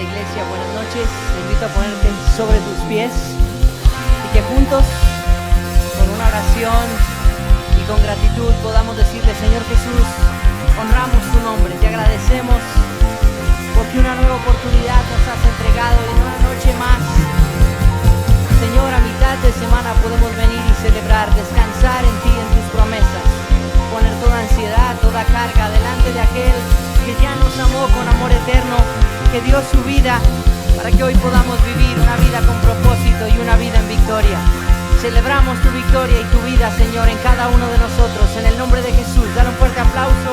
Iglesia, buenas noches. Te invito a ponerte sobre tus pies y que juntos, con una oración y con gratitud, podamos decirle: Señor Jesús, honramos tu nombre, te agradecemos porque una nueva oportunidad nos has mañana podemos venir y celebrar, descansar en ti, en tus promesas, poner toda ansiedad, toda carga delante de aquel que ya nos amó con amor eterno, que dio su vida para que hoy podamos vivir una vida con propósito y una vida en victoria. Celebramos tu victoria y tu vida, Señor, en cada uno de nosotros, en el nombre de Jesús. Dale un fuerte aplauso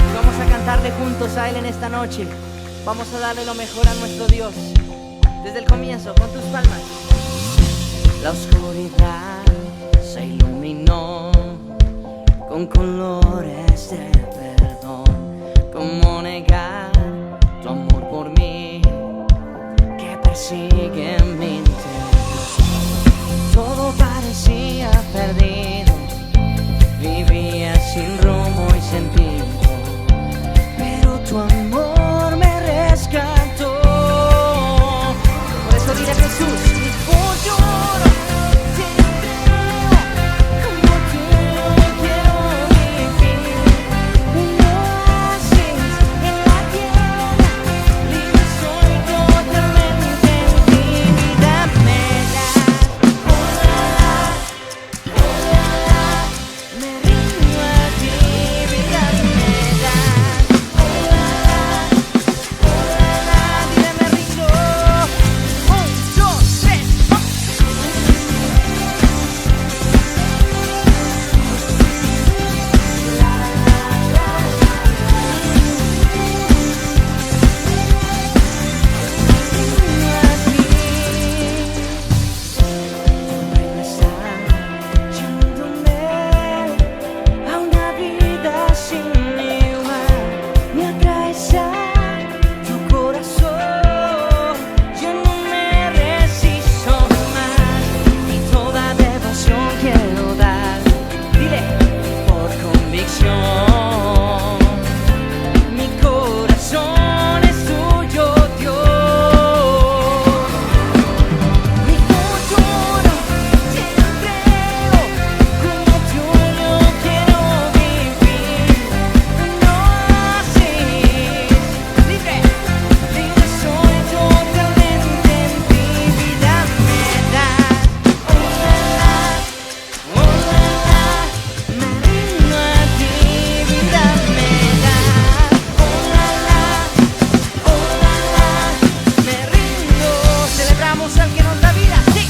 y vamos a cantarle juntos a Él en esta noche. Vamos a darle lo mejor a nuestro Dios. Desde el comienzo, con tus palmas. La oscuridad se iluminó con colores de perdón. ¿Cómo negar tu amor por mí que persigue mi interior? Todo parecía perdido, vivía sin rumbo y sentido, pero tu amor me rescató. Por eso dile a Jesús, mi futuro te entrego, como tú quiero vivir. Un oasis en la tierra, libre soy totalmente en ti. Vida me da, oh la la, me rindo a ti. Vida me da, oh la la, dile me rindo. 1, 2, 3, a una vida sin igual, me atraes a tu corazón, yo no me resisto más y toda devoción quiero dar, dile, por convicción, mi corazón es tuyo, Dios. Mi futuro te entrego, como tú yo quiero vivir. Un oasis, libre soy totalmente en ti. Vida me das, oh la la, me rindo a ti. Vida me das, oh la la, me rindo. Celebramos al que nos da vida, sí.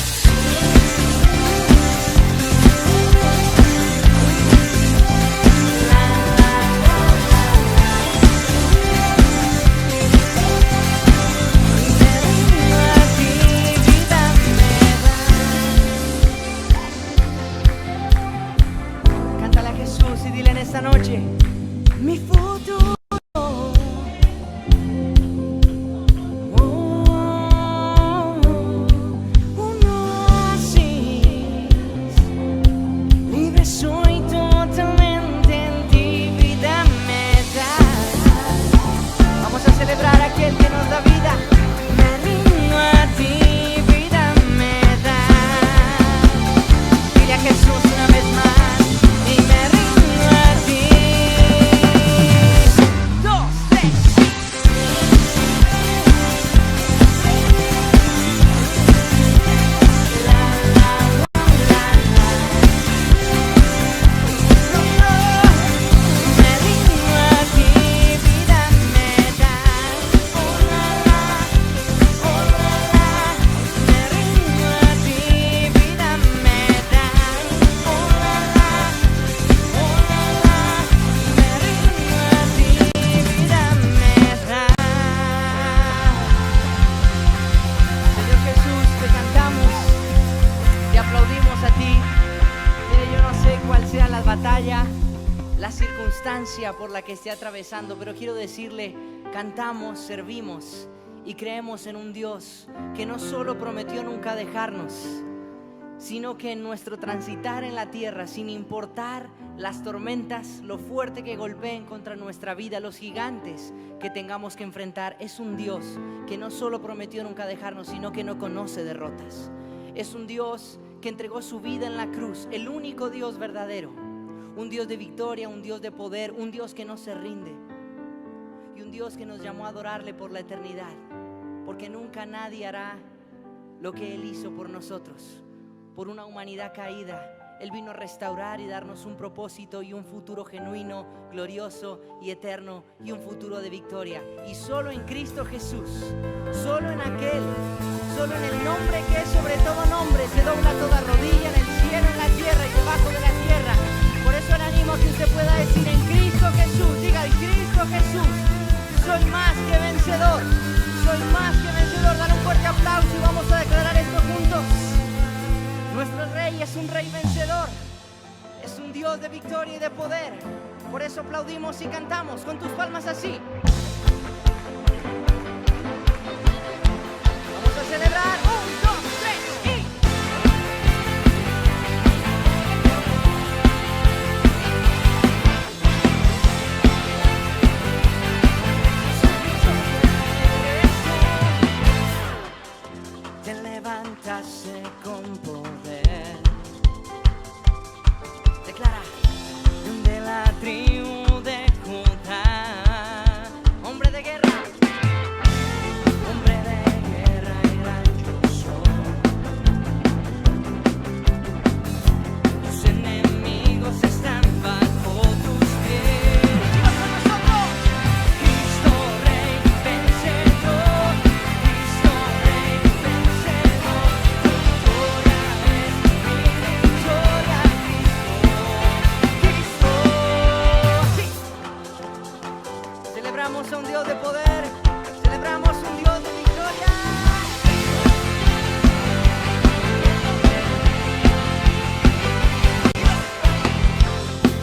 Cántale a Jesús y dile en esta noche, mi futuro. Un oasis, libre soy totalmente en ti. Vida me das. Vamos a celebrar a aquel que nos da vida. Me rindo a ti, vida me das. Dile a Jesús una vez más y me rindo a ti. 2, 3. Me rindo a ti, vida me das. Oh la la, me rindo a ti, vida me das. Oh la la, me rindo a ti, vida me das. Señor Jesús, te cantamos, te aplaudimos a ti. Mire, yo no sé cuál sea la batalla, la circunstancia por la que esté atravesando, pero quiero decirle, cantamos, servimos y creemos en un Dios que no solo prometió nunca dejarnos, sino que en nuestro transitar en la tierra, sin importar las tormentas, lo fuerte que golpeen contra nuestra vida, los gigantes que tengamos que enfrentar, es un Dios que no solo prometió nunca dejarnos, sino que no conoce derrotas. Es un Dios que entregó su vida en la cruz, el único Dios verdadero, un Dios de victoria, un Dios de poder, un Dios que no se rinde y un Dios que nos llamó a adorarle por la eternidad, porque nunca nadie hará lo que Él hizo por nosotros. por una humanidad caída. Él vino a restaurar y darnos un propósito y un futuro genuino, glorioso y eterno, y un futuro de victoria. Y solo en Cristo Jesús, solo en aquel, solo en el nombre que es sobre todo nombre, se dobla toda rodilla en el cielo, en la tierra y debajo de la tierra. Por eso le animo a que usted pueda decir: en Cristo Jesús, diga: en Cristo Jesús soy más que vencedor, soy más que vencedor. Dale un fuerte aplauso y vamos a declarar esto juntos. Nuestro Rey es un Rey vencedor, es un Dios de victoria y de poder. Por eso aplaudimos y cantamos con tus palmas así. Vamos a celebrar. 1, 2, 3 y... Te levantaste con poder. Declara: de la tribu de Judá, hombre de guerra, hombre de guerra y gran yo soy. Tus enemigos están bajo tus pies. ¡Dios con nosotros! Cristo Rey vencedor, Cristo Rey vencedor. Tu victoria es mi victoria, Cristo, Cristo. Sí. Celebramos a un Dios de poder, celebramos a un Dios de victoria.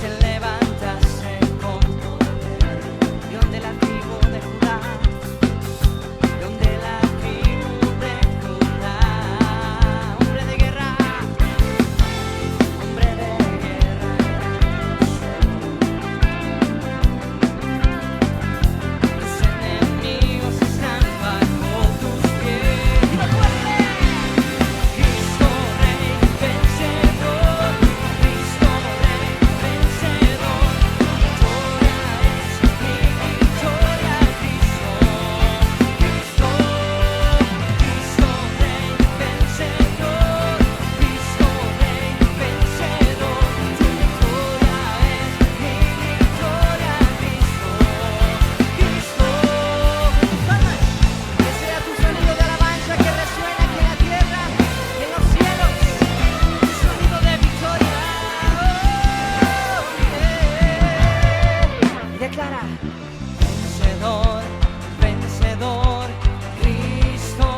Te levantaste con poder, León de la tribu de Judá, León de la tribu de Judá, hombre de guerra, hombre de guerra. Tus enemigos están bajo tus pies. ¡Viva fuerte! Cristo Rey vencedor, Cristo Rey vencedor. Tu victoria es mi victoria, Cristo, Cristo, Cristo Rey vencedor, Cristo Rey vencedor. Tu victoria es mi victoria, Cristo, Cristo. Con tus palmas, que sea tu sonido de alabanza que resuena aquí en la tierra, en los cielos, tu sonido de victoria. Y declara: vencedor, vencedor, Cristo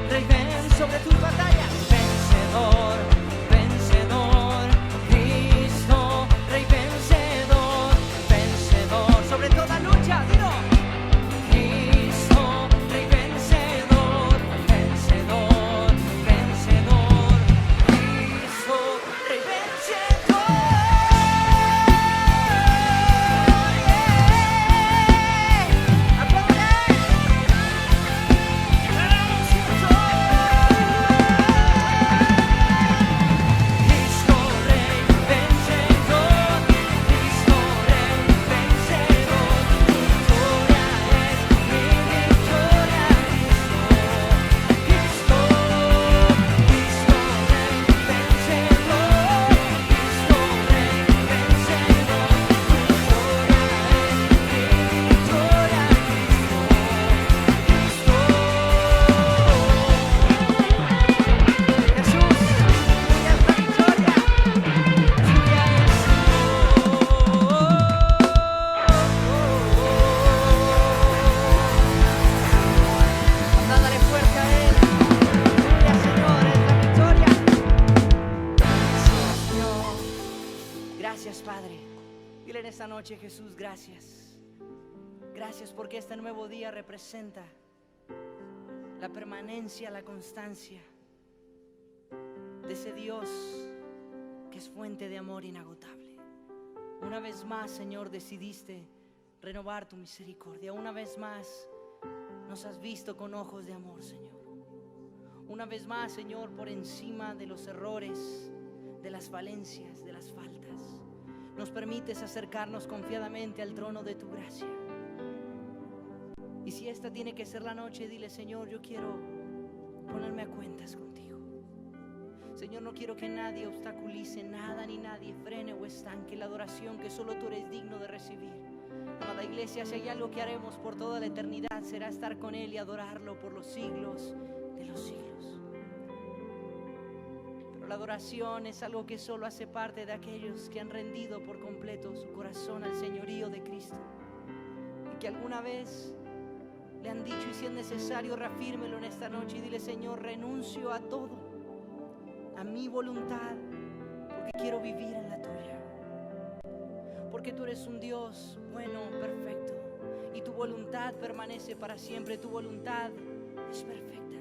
Rey ven sobre tus batallas. Vencedor, vencedor, Cristo Rey vencedor, vencedor sobre toda lucha. Dilo: Cristo Rey vencedor, vencedor, vencedor, Cristo Rey vencedor. ¡Aplaude! ¡Declaramos juntos! Cristo Rey vencedor, Cristo Rey vencedor. Tu victoria es mi victoria, Cristo, Cristo, Cristo Rey vencedor, Cristo Rey vencedor. Tu victoria es mi victoria, Cristo, Jesús, tuya es la victoria, tuya es Dándole fuerza a Él. Tuya, Señor, es la victoria. Gracias, Dios. Gracias, Padre. Dile en esta noche: Jesús, gracias. Gracias porque este nuevo día representa la permanencia, la constancia de ese Dios que es fuente de amor inagotable. Una vez más, Señor, decidiste renovar tu misericordia. Una vez más nos has visto con ojos de amor, Señor. Una vez más, Señor, por encima de los errores, de las falencias, de las faltas, nos permites acercarnos confiadamente al trono de tu gracia. Y si esta tiene que ser la noche, dile: Señor, yo quiero ponerme a cuentas contigo. Señor, no quiero que nadie obstaculice nada ni nadie frene o estanque la adoración que solo tú eres digno de recibir. Amada iglesia, si hay algo que haremos por toda la eternidad, será estar con Él y adorarlo por los siglos de los siglos. Pero la adoración es algo que solo hace parte de aquellos que han rendido por completo su corazón al señorío de Cristo, y que alguna vez le han dicho, y si es necesario reafírmelo en esta noche y dile: Señor, renuncio a todo, a mi voluntad, porque quiero vivir en la tuya. Porque tú eres un Dios bueno, perfecto, y tu voluntad permanece para siempre. Tu voluntad es perfecta,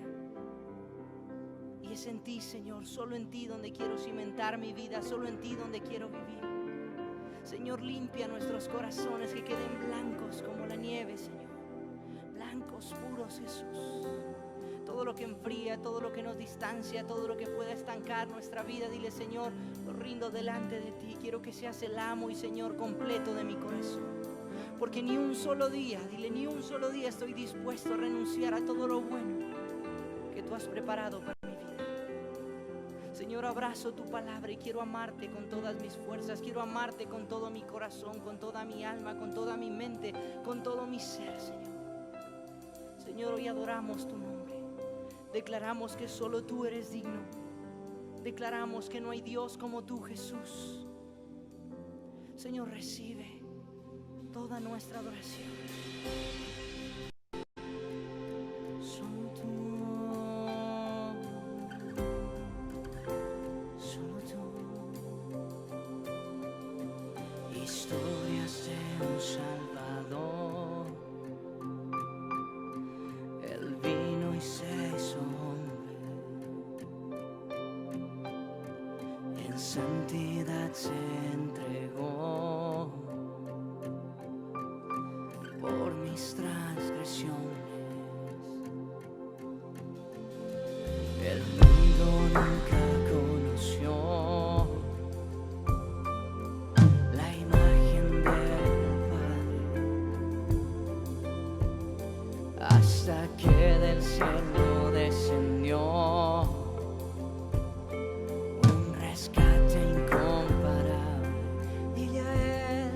y es en ti, Señor, solo en ti donde quiero cimentar mi vida, solo en ti donde quiero vivir. Señor, limpia nuestros corazones, que queden blancos como la nieve, Señor, blancos, puros, Jesús. Todo lo que enfría, todo lo que nos distancia, todo lo que pueda estancar nuestra vida, dile: Señor, lo rindo delante de ti. Quiero que seas el amo y Señor completo de mi corazón. Porque ni un solo día, dile, ni un solo día estoy dispuesto a renunciar a todo lo bueno que tú has preparado para mi vida. Señor, abrazo tu palabra y quiero amarte con todas mis fuerzas. Quiero amarte con todo mi corazón, con toda mi alma, con toda mi mente, con todo mi ser, Señor. Señor, hoy adoramos tu nombre. Declaramos que solo tú eres digno. Declaramos que no hay Dios como tú, Jesús. Señor, recibe toda nuestra adoración. Solo tú, solo tú. Historias de un Salvador. Él vino y se hizo hombre. En santidad se entregó por mis transgresiones. El mundo nunca conoció la imagen del Padre, hasta que del cielo descendió un rescate incomparable. Dile a Él,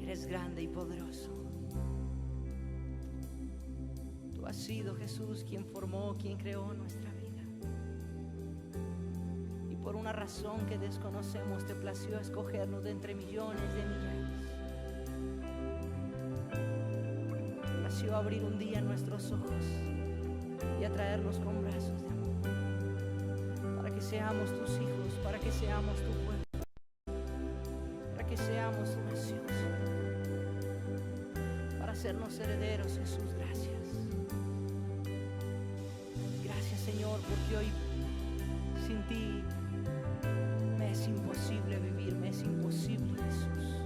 Eres grande y poderoso. Tú has sido, Jesús, quien formó, quien creó nuestra vida. Y por una razón que desconocemos, te plació escogernos de entre millones de millares. Te plació abrir un día nuestros ojos y atraernos con brazos de amor, para que seamos tus hijos, para que seamos tu pueblo, para que seamos tu nación, para hacernos herederos. Jesús, gracias. Gracias, Señor, porque hoy sin ti me es imposible vivir, me es imposible, Jesús,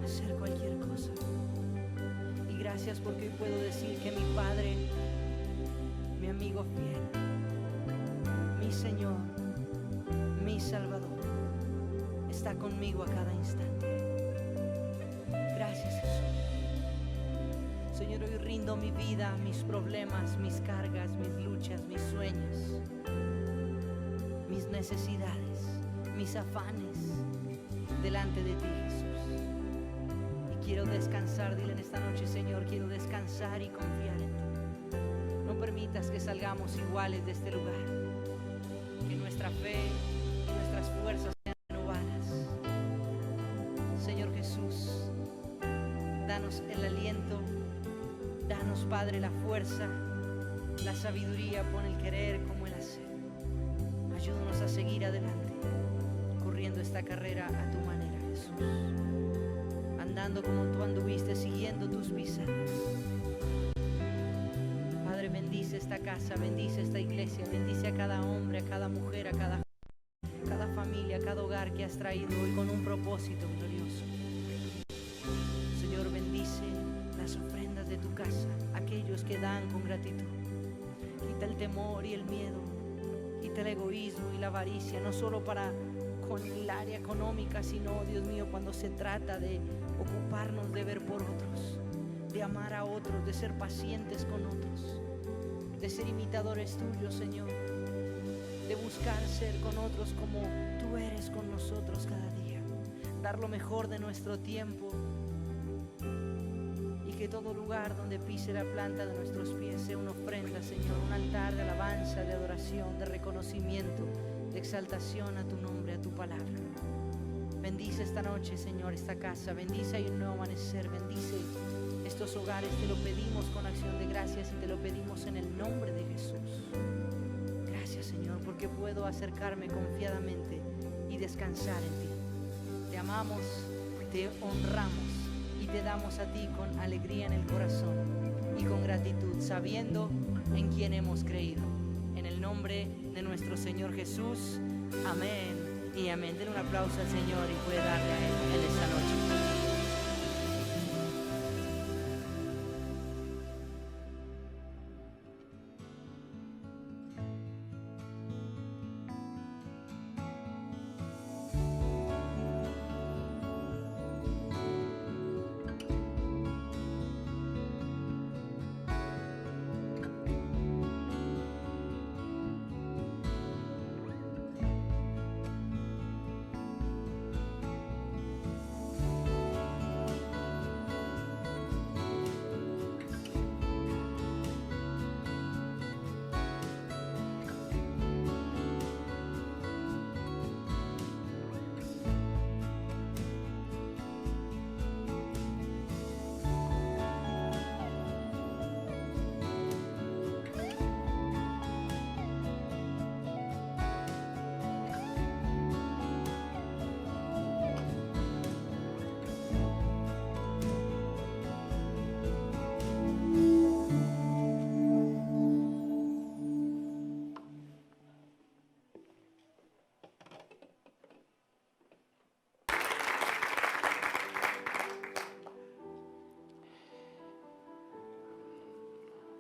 hacer cualquier cosa. Y gracias porque hoy puedo decir que mi Padre, mi amigo fiel, mi Señor, mi Salvador, está conmigo a cada instante. Gracias, Jesús. Señor, hoy rindo mi vida, mis problemas, mis cargas, mis luchas, mis sueños, mis necesidades, mis afanes delante de ti, Jesús. Y quiero descansar, dile en esta noche, Señor, quiero descansar y confiar en ti. No permitas que salgamos iguales de este lugar, que nuestra fe y nuestras fuerzas sean renovadas. Señor Jesús, danos el aliento, danos, Padre, la fuerza, la sabiduría, pon el querer como el hacer. Ayúdanos a seguir adelante, corriendo esta carrera a tu manera, Jesús, andando como tú anduviste, siguiendo tus pisadas. Padre, bendice esta casa, bendice esta iglesia, bendice a cada hombre, a cada mujer, a cada familia, a cada hogar que has traído hoy con un propósito glorioso. Señor, bendice las ofrendas de tu casa, aquellos que dan con gratitud. Quita el temor y el miedo, quita el egoísmo y la avaricia, no solo con el área económica, sino, Dios mío, cuando se trata de ocuparnos de ver por otros, de amar a otros, de ser pacientes con otros, de ser imitadores tuyos, Señor, de buscar ser con otros como tú eres con nosotros cada día, dar lo mejor de nuestro tiempo, y que todo lugar donde pise la planta de nuestros pies sea una ofrenda, Señor, un altar de alabanza, de adoración, de reconocimiento, de exaltación a tu nombre, a tu palabra. Bendice esta noche, Señor, esta casa, bendice y un nuevo amanecer, bendice estos hogares, te lo pedimos con acción de gracias y te lo pedimos en el nombre de Jesús. Gracias, Señor, porque puedo acercarme confiadamente y descansar en ti. Te amamos, te honramos y te damos a ti con alegría en el corazón y con gratitud, sabiendo en quién hemos creído. En el nombre de nuestro Señor Jesús, amén y amén. Den un aplauso al Señor y puede darle a Él esta noche.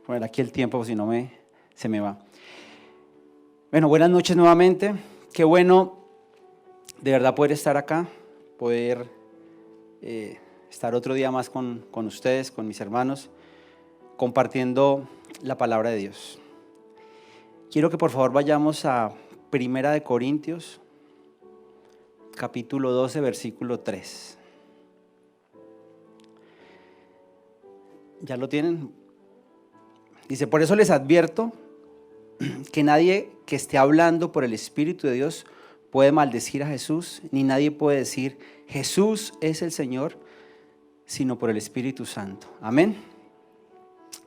Bueno, aquí el tiempo, si no se me va. Bueno, buenas noches nuevamente. Qué bueno de verdad poder estar acá, poder estar otro día más con ustedes, con mis hermanos, compartiendo la palabra de Dios. Quiero que por favor vayamos a 1 Corintios, capítulo 12, versículo 3. ¿Ya lo tienen? Dice, por eso les advierto que nadie que esté hablando por el Espíritu de Dios puede maldecir a Jesús, ni nadie puede decir, Jesús es el Señor, sino por el Espíritu Santo. Amén.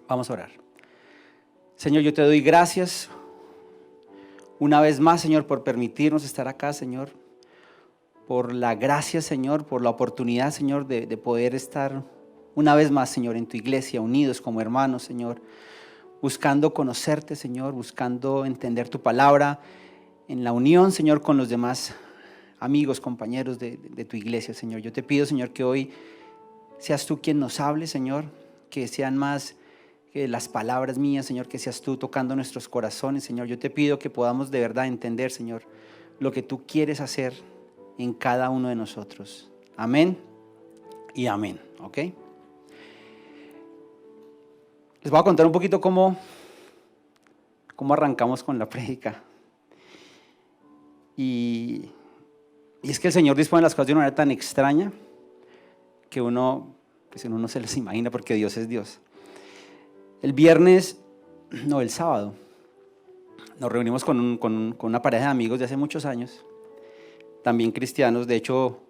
Vamos a orar. Señor, yo te doy gracias una vez más, Señor, por permitirnos estar acá, Señor, por la gracia, Señor, por la oportunidad, Señor, de poder estar una vez más, Señor, en tu iglesia, unidos como hermanos, Señor, buscando conocerte, Señor, buscando entender tu palabra, en la unión, Señor, con los demás amigos, compañeros de tu iglesia, Señor. Yo te pido, Señor, que hoy seas tú quien nos hable, Señor, que sean más que las palabras mías, Señor, que seas tú tocando nuestros corazones, Señor. Yo te pido que podamos de verdad entender, Señor, lo que tú quieres hacer en cada uno de nosotros. Amén y amén, ¿ok? Les voy a contar un poquito cómo arrancamos con la prédica. Y es que el Señor dispone las cosas de una manera tan extraña que uno no se las imagina, porque Dios es Dios. El sábado, nos reunimos con una pareja de amigos de hace muchos años, también cristianos. De hecho,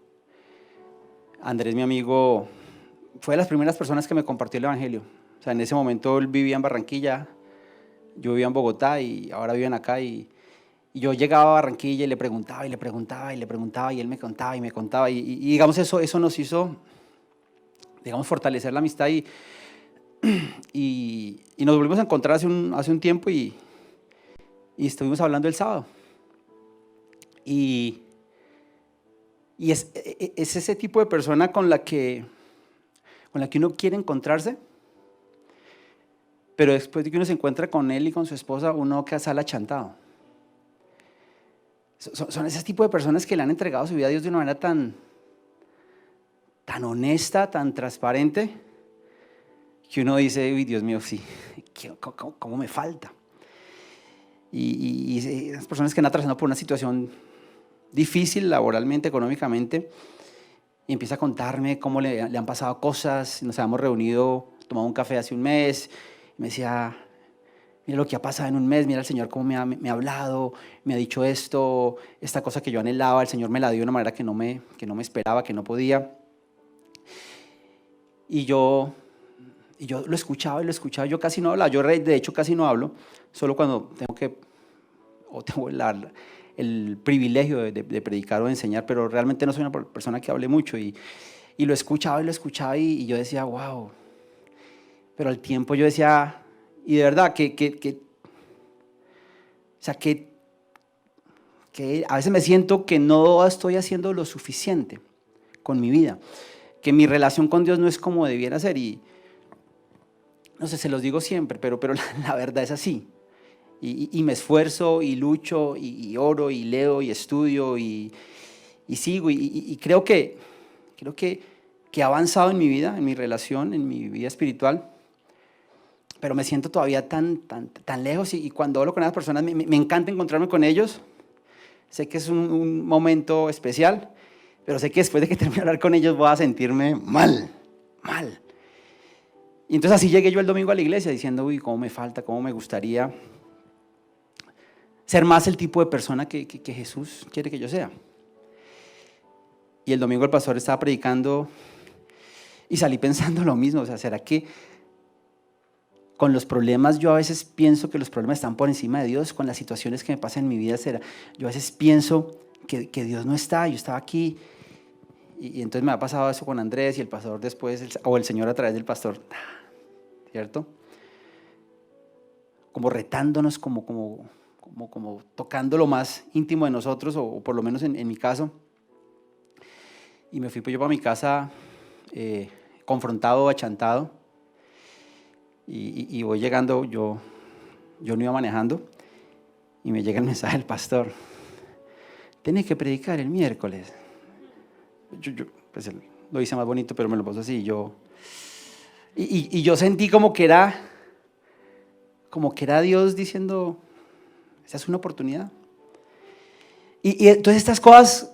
Andrés, mi amigo, fue de las primeras personas que me compartió el evangelio. O sea, en ese momento él vivía en Barranquilla, yo vivía en Bogotá y ahora viven acá. Y yo llegaba a Barranquilla y le preguntaba y él me contaba y me contaba. Y digamos, eso nos hizo, digamos, fortalecer la amistad y nos volvimos a encontrar hace un tiempo y estuvimos hablando el sábado. Y es ese tipo de persona con la que uno quiere encontrarse, pero después de que uno se encuentra con él y con su esposa, uno queda sale achantado. Son ese tipo de personas que le han entregado su vida a Dios de una manera tan honesta, tan transparente, que uno dice, uy, Dios mío, sí, ¿cómo me falta? Y esas personas que han atravesado por una situación difícil laboralmente, económicamente, y empieza a contarme cómo le han pasado cosas. Nos habíamos reunido, tomado un café hace un mes, y me decía, mira lo que ha pasado en un mes, mira el Señor cómo me ha hablado, me ha dicho esto, esta cosa que yo anhelaba, el Señor me la dio de una manera que no me esperaba, que no podía. Y yo lo escuchaba, yo casi no hablaba, yo de hecho casi no hablo, solo cuando tengo el privilegio de predicar o de enseñar, pero realmente no soy una persona que hable mucho. Y lo escuchaba y yo decía, wow. Pero al tiempo yo decía, y de verdad que a veces me siento que no estoy haciendo lo suficiente con mi vida, que mi relación con Dios no es como debiera ser. Y no sé, se los digo siempre, pero la verdad es así. Y me esfuerzo y lucho y oro y leo y estudio y sigo y creo que he avanzado en mi vida, en mi relación, en mi vida espiritual, pero me siento todavía tan lejos. Y cuando hablo con esas personas me encanta encontrarme con ellos. Sé que es un momento especial, pero sé que después de que termine de hablar con ellos voy a sentirme mal. Y entonces así llegué yo el domingo a la iglesia diciendo, uy, cómo me falta, cómo me gustaría ser más el tipo de persona que Jesús quiere que yo sea. Y el domingo el pastor estaba predicando y salí pensando lo mismo. O sea, ¿será que con los problemas yo a veces pienso que los problemas están por encima de Dios? Con las situaciones que me pasan en mi vida, yo a veces pienso que Dios no está, yo estaba aquí. Y entonces me ha pasado eso con Andrés y el pastor después, o el Señor a través del pastor, ¿cierto? Como retándonos, como tocando lo más íntimo de nosotros, o por lo menos en mi caso. Y me fui yo para mi casa confrontado, achantado, y voy llegando, yo no iba manejando, y me llega el mensaje del pastor: tenés que predicar el miércoles. Yo pues lo hice más bonito, pero me lo puso así. Y yo sentí como que era Dios diciendo, esa es una oportunidad. Y entonces estas cosas,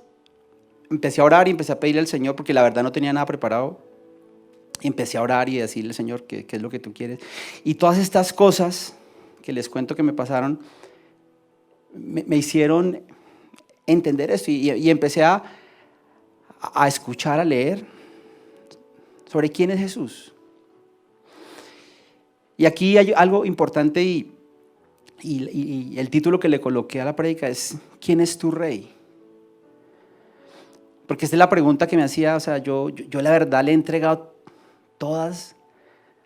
empecé a orar y empecé a pedirle al Señor, porque la verdad no tenía nada preparado. Y empecé a orar y a decirle, Señor, ¿qué es lo que tú quieres? Y todas estas cosas que les cuento que me pasaron, me hicieron entender esto. Y empecé a escuchar, a leer sobre quién es Jesús. Y aquí hay algo importante y el título que le coloqué a la prédica es ¿quién es tu rey? Porque esta es la pregunta que me hacía, o sea, yo la verdad le he entregado todas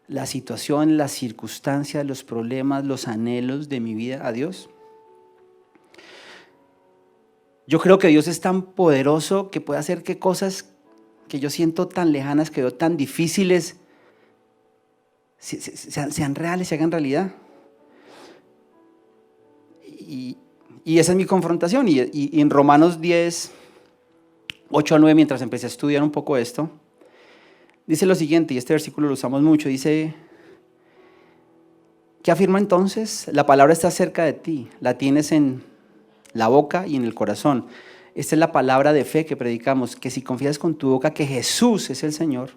las situaciones, las circunstancias, los problemas, los anhelos de mi vida a Dios. Yo creo que Dios es tan poderoso que puede hacer que cosas que yo siento tan lejanas, que veo tan difíciles, sean reales, se hagan realidad. Y esa es mi confrontación. Y en Romanos 10, 8 al 9, mientras empecé a estudiar un poco esto, dice lo siguiente, y este versículo lo usamos mucho, dice, ¿qué afirma entonces? La palabra está cerca de ti, la tienes en la boca y en el corazón. Esta es la palabra de fe que predicamos, que si confías con tu boca que Jesús es el Señor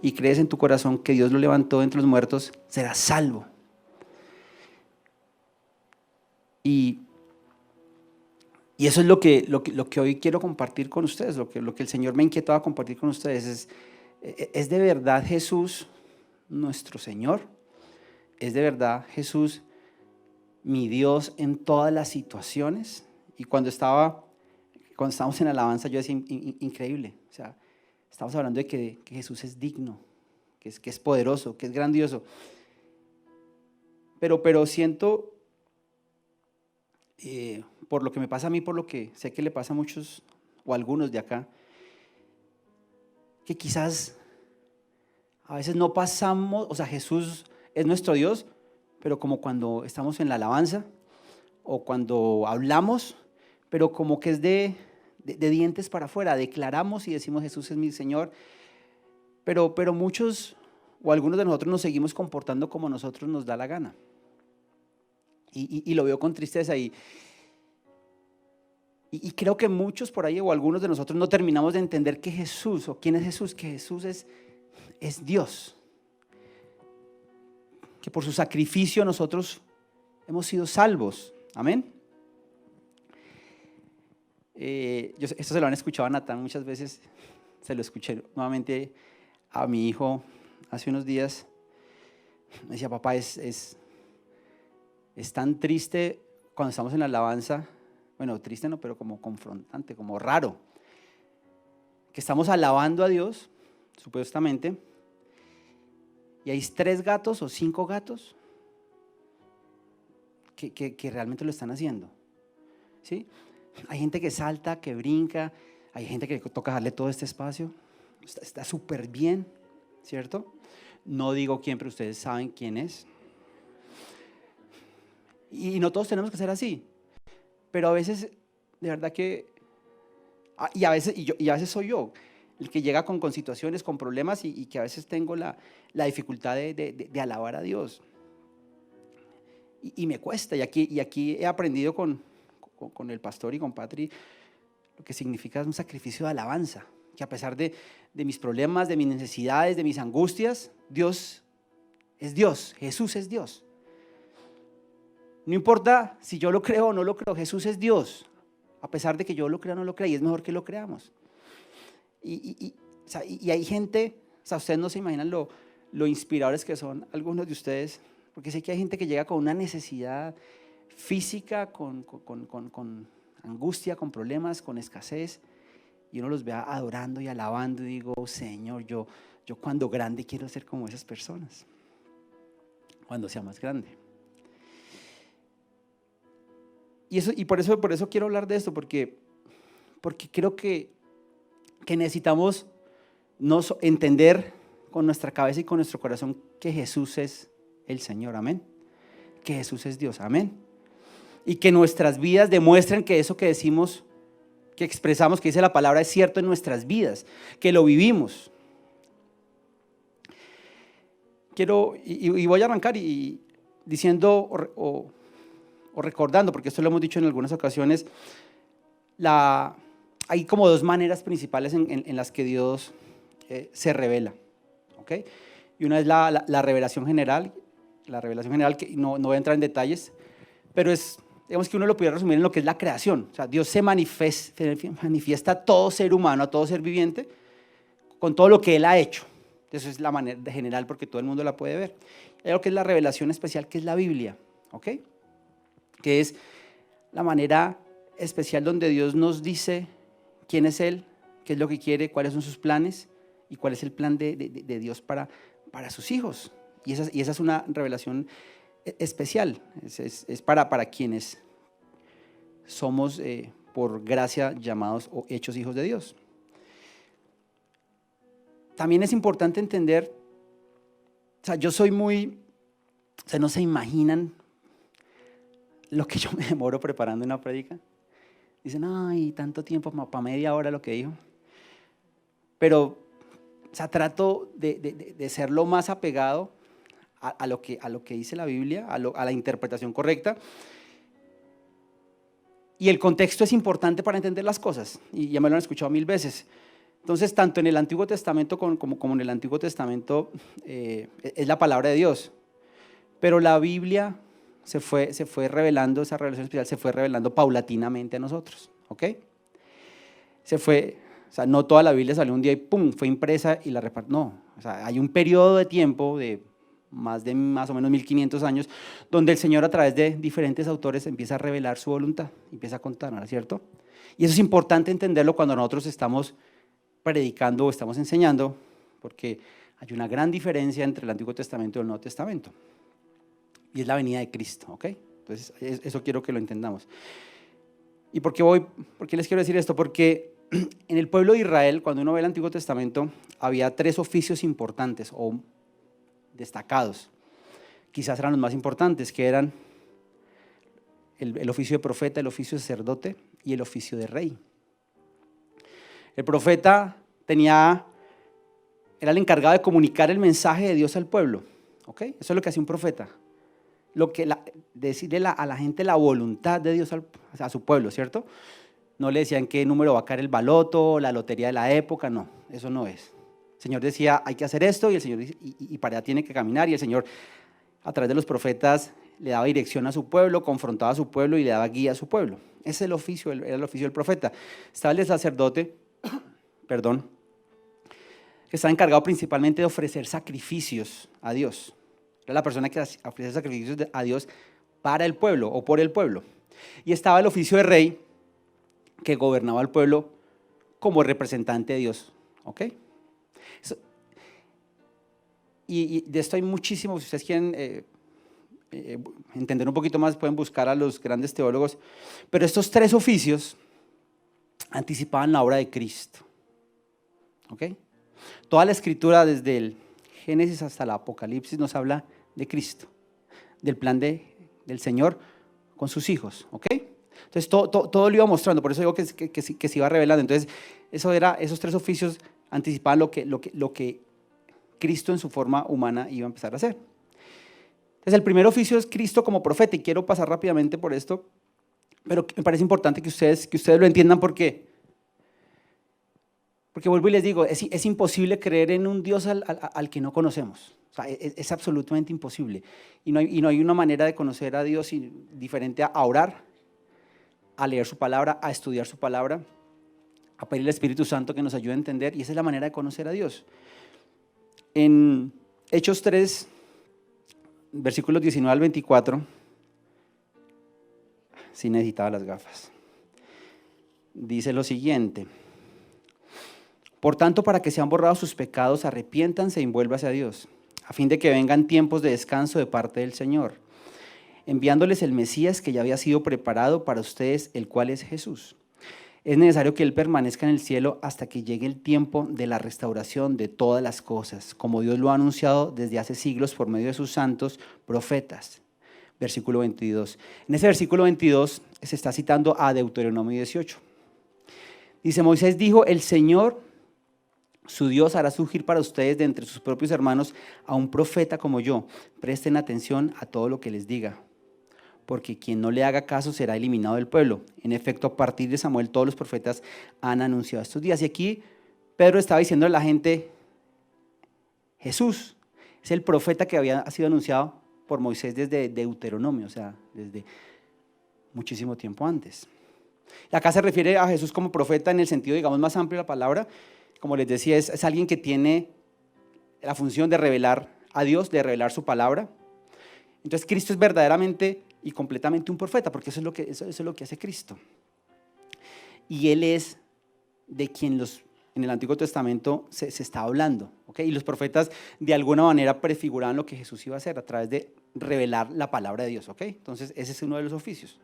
y crees en tu corazón que Dios lo levantó entre los muertos, serás salvo. Y eso es lo que hoy quiero compartir con ustedes, lo que el Señor me ha inquietado a compartir con ustedes. ¿Es de verdad Jesús nuestro Señor? ¿Es de verdad Jesús mi Dios en todas las situaciones? Y cuando estábamos en alabanza, yo decía, increíble. O sea, estamos hablando de que Jesús es digno, que es poderoso, que es grandioso. Pero siento, por lo que me pasa a mí, por lo que sé que le pasa a muchos o a algunos de acá, que quizás a veces no pasamos, o sea, Jesús es nuestro Dios, pero como cuando estamos en la alabanza o cuando hablamos, pero como que es de dientes para afuera, declaramos y decimos Jesús es mi Señor, pero muchos o algunos de nosotros nos seguimos comportando como nosotros nos da la gana. Y lo veo con tristeza y creo que muchos por ahí o algunos de nosotros no terminamos de entender que Jesús o quién es Jesús, que Jesús es Dios, que por su sacrificio nosotros hemos sido salvos, amén. Esto se lo han escuchado a Natán muchas veces, se lo escuché nuevamente a mi hijo hace unos días. Me decía, papá, es tan triste cuando estamos en la alabanza, bueno, triste no, pero como confrontante, como raro, que estamos alabando a Dios, supuestamente, y hay 3 gatos o 5 gatos que realmente lo están haciendo, ¿sí? Hay gente que salta, que brinca, hay gente que toca darle todo este espacio, está súper bien, ¿cierto? No digo quién, pero ustedes saben quién es. Y no todos tenemos que ser así, pero a veces, de verdad que, y a veces soy yo, el que llega con situaciones, con problemas y que a veces tengo la dificultad de alabar a Dios. Y me cuesta, y aquí he aprendido con el pastor y con Patri lo que significa un sacrificio de alabanza, que a pesar de mis problemas, de mis necesidades, de mis angustias, Dios es Dios, Jesús es Dios. No importa si yo lo creo o no lo creo, Jesús es Dios, a pesar de que yo lo crea o no lo crea, y es mejor que lo creamos. Y hay gente, o sea, ustedes no se imaginan lo inspiradores que son algunos de ustedes, porque sé que hay gente que llega con una necesidad física, con angustia, con problemas, con escasez, y uno los ve adorando y alabando y digo, Señor, yo cuando grande quiero ser como esas personas, cuando sea más grande. Y por eso quiero hablar de esto, porque creo que necesitamos entender con nuestra cabeza y con nuestro corazón que Jesús es el Señor, amén. Que Jesús es Dios, amén. Y que nuestras vidas demuestren que eso que decimos, que expresamos, que dice la palabra es cierto en nuestras vidas, que lo vivimos. Voy a arrancar diciendo o recordando, porque esto lo hemos dicho en algunas ocasiones, hay como 2 maneras principales en las que Dios se revela. ¿ok? Y una es la revelación general, que no voy a entrar en detalles, pero digamos que uno lo pudiera resumir en lo que es la creación. O sea, Dios se manifiesta a todo ser humano, a todo ser viviente, con todo lo que Él ha hecho. Eso es la manera general porque todo el mundo la puede ver. Hay algo que es la revelación especial, que es la Biblia, ¿ok? Que es la manera especial donde Dios nos dice quién es Él, qué es lo que quiere, cuáles son sus planes y cuál es el plan de Dios para sus hijos. Y esa es una revelación especial, es para quienes somos por gracia llamados o hechos hijos de Dios. También es importante entender, o sea, no se imaginan lo que yo me demoro preparando una prédica. Dicen, ay, tanto tiempo para media hora lo que dijo. Pero, o sea, trato de ser lo más apegado a lo que dice la Biblia, a la interpretación correcta. Y el contexto es importante para entender las cosas, y ya me lo han escuchado 1000 veces. Entonces, tanto en el Antiguo Testamento como en el Antiguo Testamento es la palabra de Dios. Pero la Biblia se fue revelando, esa revelación especial se fue revelando paulatinamente a nosotros, ¿ok? O sea, no toda la Biblia salió un día y ¡pum!, fue impresa y la repartió. No, o sea, hay un periodo de tiempo de más o menos 1500 años, donde el Señor a través de diferentes autores empieza a revelar su voluntad, empieza a contar, ¿no es cierto? Y eso es importante entenderlo cuando nosotros estamos predicando o estamos enseñando, porque hay una gran diferencia entre el Antiguo Testamento y el Nuevo Testamento, y es la venida de Cristo, ¿ok? Entonces, eso quiero que lo entendamos. ¿Y por qué les quiero decir esto? Porque en el pueblo de Israel, cuando uno ve el Antiguo Testamento, había 3 oficios importantes o destacados. Quizás eran los más importantes, que eran el oficio de profeta, el oficio de sacerdote y el oficio de rey. El profeta era el encargado de comunicar el mensaje de Dios al pueblo, ¿ok? Eso es lo que hacía un profeta. Decirle a la gente la voluntad de Dios a su pueblo, ¿cierto? No le decían qué número va a caer el baloto, la lotería de la época, no, eso no es. El Señor decía, hay que hacer esto, y el Señor dice, y para allá tiene que caminar, y el Señor, a través de los profetas, le daba dirección a su pueblo, confrontaba a su pueblo y le daba guía a su pueblo. Ese era el oficio del profeta. Estaba el sacerdote, que estaba encargado principalmente de ofrecer sacrificios a Dios. Era la persona que ofrecía sacrificios a Dios para el pueblo o por el pueblo. Y estaba el oficio de rey, que gobernaba al pueblo como representante de Dios, ¿ok? Y de esto hay muchísimo. Si ustedes quieren entender un poquito más, pueden buscar a los grandes teólogos, pero estos 3 oficios anticipaban la obra de Cristo, ¿ok? Toda la escritura, desde el Génesis hasta el Apocalipsis, nos habla de Cristo, del plan del Señor con sus hijos, ¿ok? Entonces todo lo iba mostrando, por eso digo que se iba revelando. Entonces esos 3 oficios anticipaban lo que Cristo en su forma humana iba a empezar a hacer. Entonces el primer oficio es Cristo como profeta, y quiero pasar rápidamente por esto, pero me parece importante que ustedes lo entiendan. ¿Por qué? Porque vuelvo y les digo, es imposible creer en un Dios al que no conocemos. O sea, es absolutamente imposible. Y no hay una manera de conocer a Dios diferente a orar, a leer su palabra, a estudiar su palabra, a pedir al Espíritu Santo que nos ayude a entender, y esa es la manera de conocer a Dios. En Hechos 3, versículos 19 al 24, sí necesitaba las gafas, dice lo siguiente: por tanto, para que sean borrados sus pecados, arrepiéntanse y vuélvanse a Dios, a fin de que vengan tiempos de descanso de parte del Señor, enviándoles el Mesías que ya había sido preparado para ustedes, el cual es Jesús. Es necesario que Él permanezca en el cielo hasta que llegue el tiempo de la restauración de todas las cosas, como Dios lo ha anunciado desde hace siglos por medio de sus santos profetas. Versículo 22. En ese versículo 22 se está citando a Deuteronomio 18. Dice: Moisés dijo, el Señor, su Dios, hará surgir para ustedes de entre sus propios hermanos a un profeta como yo. Presten atención a todo lo que les diga, porque quien no le haga caso será eliminado del pueblo. En efecto, a partir de Samuel, todos los profetas han anunciado estos días. Y aquí Pedro estaba diciendo a la gente, Jesús es el profeta que había sido anunciado por Moisés desde Deuteronomio, o sea, desde muchísimo tiempo antes. Y acá se refiere a Jesús como profeta en el sentido, digamos, más amplio de la palabra. Como les decía, es alguien que tiene la función de revelar a Dios, de revelar su palabra. Entonces Cristo es verdaderamente y completamente un profeta, porque eso es lo que hace Cristo. Y Él es de quien en el Antiguo Testamento se está hablando, ¿okay? Y los profetas de alguna manera prefiguraban lo que Jesús iba a hacer a través de revelar la palabra de Dios, ¿okay? Entonces ese es uno de los oficios.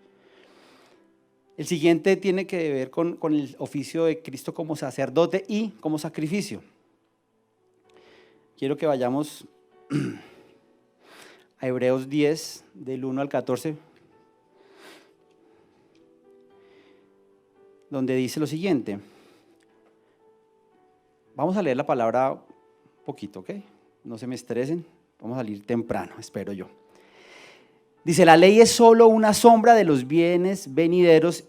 El siguiente tiene que ver con el oficio de Cristo como sacerdote y como sacrificio. Quiero que vayamos a Hebreos 10, del 1 al 14, donde dice lo siguiente. Vamos a leer la palabra un poquito, ¿ok? No se me estresen, vamos a salir temprano, espero yo. Dice, la ley es solo una sombra de los bienes venideros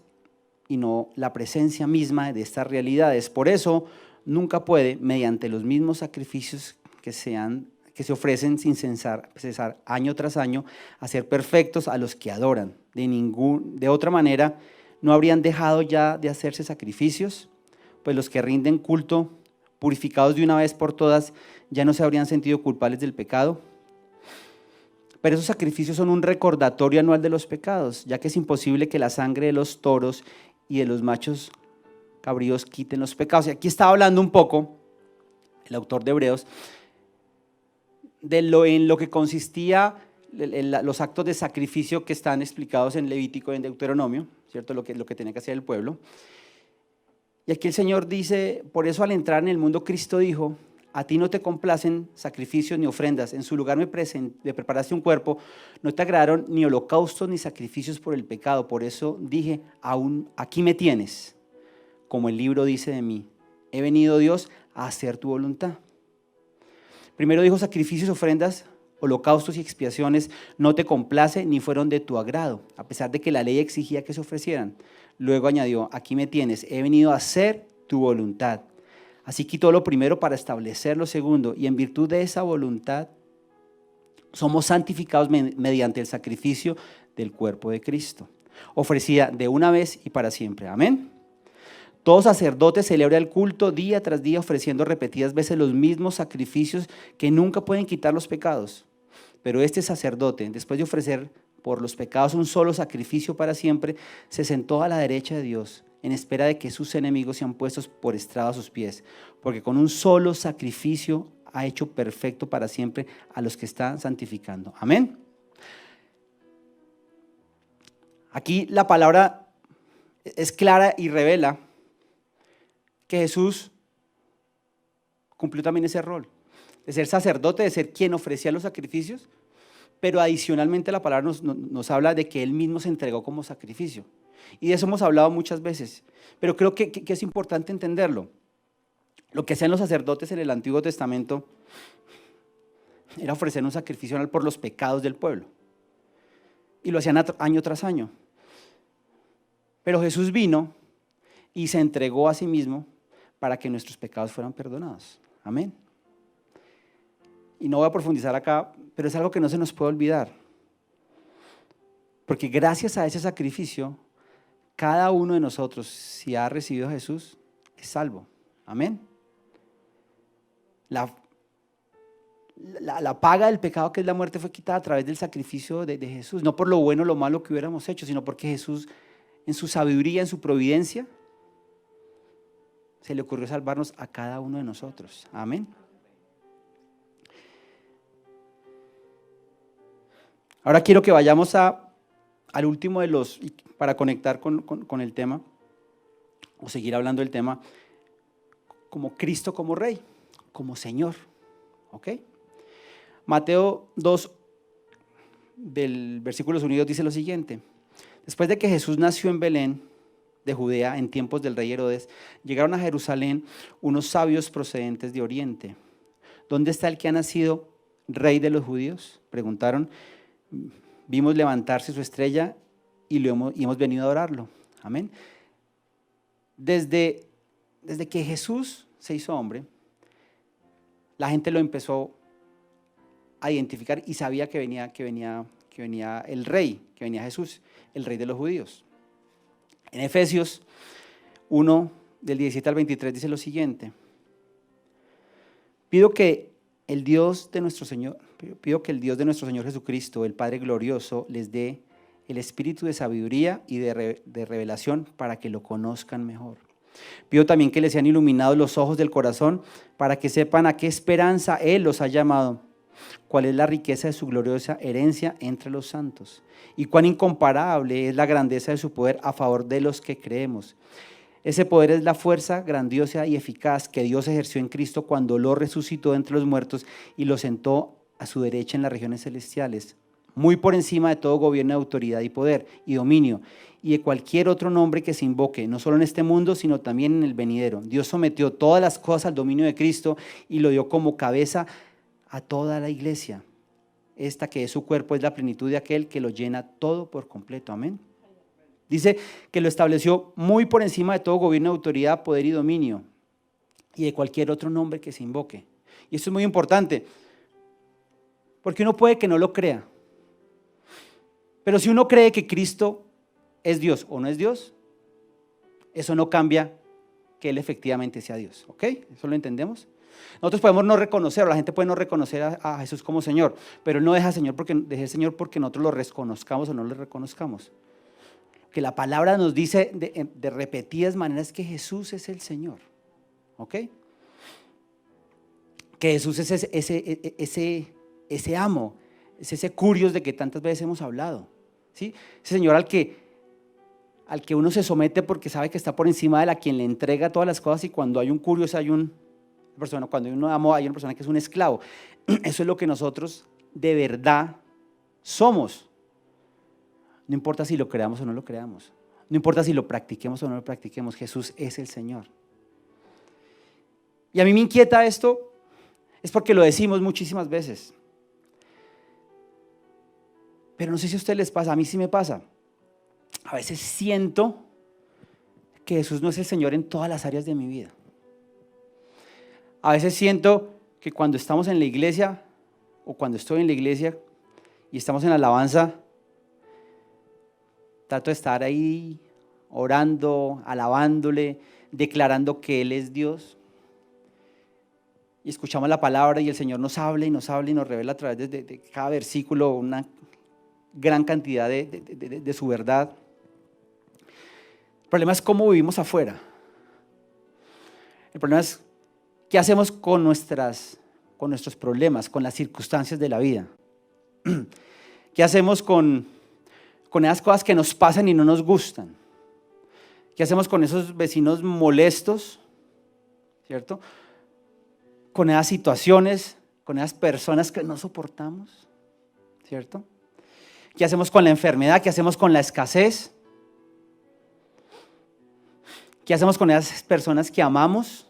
y no la presencia misma de estas realidades. Por eso, nunca puede, mediante los mismos sacrificios que se ofrecen sin cesar año tras año, hacer perfectos a los que adoran. De otra manera, no habrían dejado ya de hacerse sacrificios, pues los que rinden culto, purificados de una vez por todas, ya no se habrían sentido culpables del pecado. Pero esos sacrificios son un recordatorio anual de los pecados, ya que es imposible que la sangre de los toros y de los machos cabríos quiten los pecados. Y aquí estaba hablando un poco el autor de Hebreos en lo que consistía los actos de sacrificio que están explicados en Levítico y en Deuteronomio, ¿cierto? Lo que tenía que hacer el pueblo. Y aquí el Señor dice, por eso al entrar en el mundo Cristo dijo, a ti no te complacen sacrificios ni ofrendas, en su lugar me preparaste un cuerpo, no te agradaron ni holocaustos ni sacrificios por el pecado, por eso dije, aún aquí me tienes, como el libro dice de mí, he venido Dios a hacer tu voluntad. Primero dijo sacrificios, ofrendas, holocaustos y expiaciones no te complace ni fueron de tu agrado, a pesar de que la ley exigía que se ofrecieran. Luego añadió, aquí me tienes, he venido a hacer tu voluntad. Así quitó lo primero para establecer lo segundo, y en virtud de esa voluntad somos santificados mediante el sacrificio del cuerpo de Cristo, ofrecida de una vez y para siempre. Amén. Todo sacerdote celebra el culto día tras día, ofreciendo repetidas veces los mismos sacrificios que nunca pueden quitar los pecados. Pero este sacerdote, después de ofrecer por los pecados un solo sacrificio para siempre, se sentó a la derecha de Dios, en espera de que sus enemigos sean puestos por estrado a sus pies, porque con un solo sacrificio ha hecho perfecto para siempre a los que están santificando. Amén. Aquí la palabra es clara y revela que Jesús cumplió también ese rol, de ser sacerdote, de ser quien ofrecía los sacrificios, pero adicionalmente la palabra nos habla de que Él mismo se entregó como sacrificio. Y de eso hemos hablado muchas veces, pero creo que es importante entenderlo. Lo que hacían los sacerdotes en el Antiguo Testamento era ofrecer un sacrificio anual por los pecados del pueblo. Y lo hacían año tras año. Pero Jesús vino y se entregó a sí mismo para que nuestros pecados fueran perdonados. Amén. Y no voy a profundizar acá, pero es algo que no se nos puede olvidar. Porque gracias a ese sacrificio, cada uno de nosotros, si ha recibido a Jesús, es salvo. Amén. La paga del pecado, que es la muerte, fue quitada a través del sacrificio de Jesús. No por lo bueno o lo malo que hubiéramos hecho, sino porque Jesús, en su sabiduría, en su providencia, se le ocurrió salvarnos a cada uno de nosotros. Amén. Ahora quiero que vayamos al último de los, para conectar con el tema, o seguir hablando del tema, como Cristo como Rey, como Señor. ¿Ok? Mateo 2, del versículos unidos, dice lo siguiente. Después de que Jesús nació en Belén de Judea en tiempos del rey Herodes, llegaron a Jerusalén unos sabios procedentes de Oriente. ¿Dónde está el que ha nacido Rey de los judíos? Preguntaron. Vimos levantarse su estrella y hemos venido a adorarlo. Amén. Desde que Jesús se hizo hombre, la gente lo empezó a identificar y sabía que venía el rey, que venía Jesús, el rey de los judíos. En Efesios 1, del 17 al 23 dice lo siguiente: pido que el Dios de nuestro Señor Jesucristo, el Padre glorioso, les dé el espíritu de sabiduría y de revelación para que lo conozcan mejor. Pido también que les sean iluminados los ojos del corazón para que sepan a qué esperanza Él los ha llamado, cuál es la riqueza de su gloriosa herencia entre los santos y cuán incomparable es la grandeza de su poder a favor de los que creemos. Ese poder es la fuerza grandiosa y eficaz que Dios ejerció en Cristo cuando lo resucitó de entre los muertos y lo sentó a su derecha en las regiones celestiales, muy por encima de todo gobierno, autoridad y poder y dominio, y de cualquier otro nombre que se invoque, no solo en este mundo, sino también en el venidero. Dios sometió todas las cosas al dominio de Cristo y lo dio como cabeza a toda la iglesia. Esta que es su cuerpo es la plenitud de aquel que lo llena todo por completo. Amén. Dice que lo estableció muy por encima de todo gobierno, autoridad, poder y dominio, y de cualquier otro nombre que se invoque. Y esto es muy importante, porque uno puede que no lo crea. Pero si uno cree que Cristo es Dios o no es Dios, eso no cambia que Él efectivamente sea Dios. ¿Ok? ¿Eso lo entendemos? Nosotros podemos no reconocer, la gente puede no reconocer a Jesús como Señor, pero Él no deja Señor porque nosotros lo reconozcamos o no lo reconozcamos. Que la palabra nos dice de repetidas maneras que Jesús es el Señor. ¿Ok? Que Jesús es ese amo, es ese curios de que tantas veces hemos hablado. ¿Sí? Ese Señor al que uno se somete porque sabe que está por encima de la quien le entrega todas las cosas, y cuando hay un curios hay una persona, cuando hay un amo hay una persona que es un esclavo. Eso es lo que nosotros de verdad somos. No importa si lo creamos o no lo creamos, no importa si lo practiquemos o no lo practiquemos, Jesús es el Señor. Y a mí me inquieta esto, es porque lo decimos muchísimas veces. Pero no sé si a ustedes les pasa, a mí sí me pasa. A veces siento que Jesús no es el Señor en todas las áreas de mi vida. A veces siento que cuando estamos en la iglesia o cuando estoy en la iglesia y estamos en la alabanza, trato de estar ahí orando, alabándole, declarando que Él es Dios. Y escuchamos la palabra y el Señor nos habla y nos revela a través de cada versículo una gran cantidad de su verdad. El problema es cómo vivimos afuera. El problema es qué hacemos con nuestros problemas, con las circunstancias de la vida. ¿Qué hacemos con esas cosas que nos pasan y no nos gustan? ¿Qué hacemos con esos vecinos molestos? ¿Cierto? Con esas situaciones, con esas personas que no soportamos, ¿cierto? ¿Qué hacemos con la enfermedad? ¿Qué hacemos con la escasez? ¿Qué hacemos con esas personas que amamos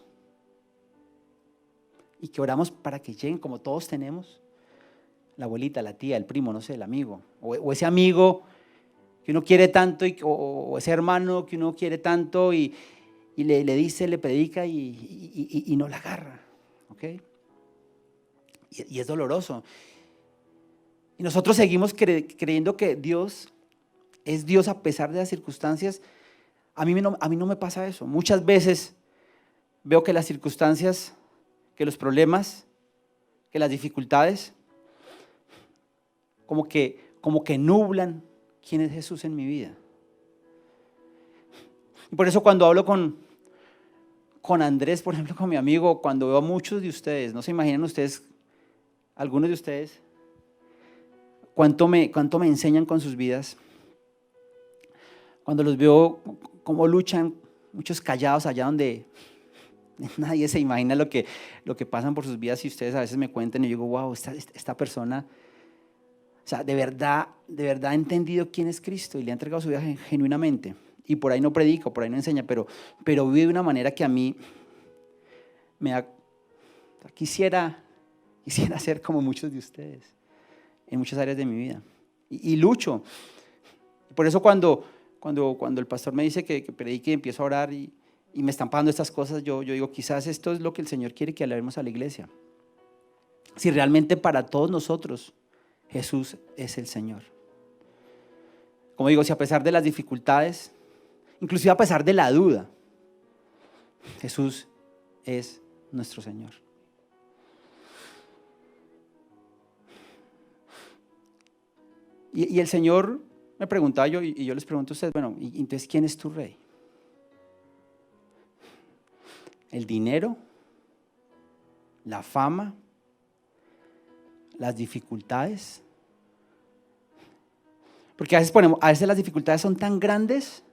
y que oramos para que lleguen, como todos tenemos? La abuelita, la tía, el primo, no sé, el amigo, o ese amigo que uno quiere tanto, o ese hermano que uno quiere tanto y le dice, le predica y no la agarra. ¿Okay? Y es doloroso. Y nosotros seguimos creyendo que Dios es Dios a pesar de las circunstancias. A mí no me pasa eso. Muchas veces veo que las circunstancias, que los problemas, que las dificultades, como que nublan quién es Jesús en mi vida. Y por eso cuando hablo con Andrés, por ejemplo, con mi amigo, cuando veo a muchos de ustedes, no se imaginan ustedes, algunos de ustedes, cuánto me enseñan con sus vidas. Cuando los veo cómo luchan, muchos callados allá donde nadie se imagina lo que pasan por sus vidas, y ustedes a veces me cuentan y yo digo, wow, esta persona, o sea, de verdad ha entendido quién es Cristo y le ha entregado su vida genuinamente. Y por ahí no predica, por ahí no enseña, pero vive de una manera que a mí quisiera ser como muchos de ustedes en muchas áreas de mi vida. Y lucho. Por eso cuando el pastor me dice que predique y empiezo a orar y me están pasando estas cosas, yo digo, quizás esto es lo que el Señor quiere que hablemos a la iglesia. si realmente para todos nosotros Jesús es el Señor. Como digo, si a pesar de las dificultades, inclusive a pesar de la duda, Jesús es nuestro Señor. Y el Señor me preguntaba y yo les pregunto a ustedes, bueno, ¿y entonces quién es tu rey? ¿El dinero? ¿La fama? ¿Las dificultades? Porque a veces las dificultades son tan grandes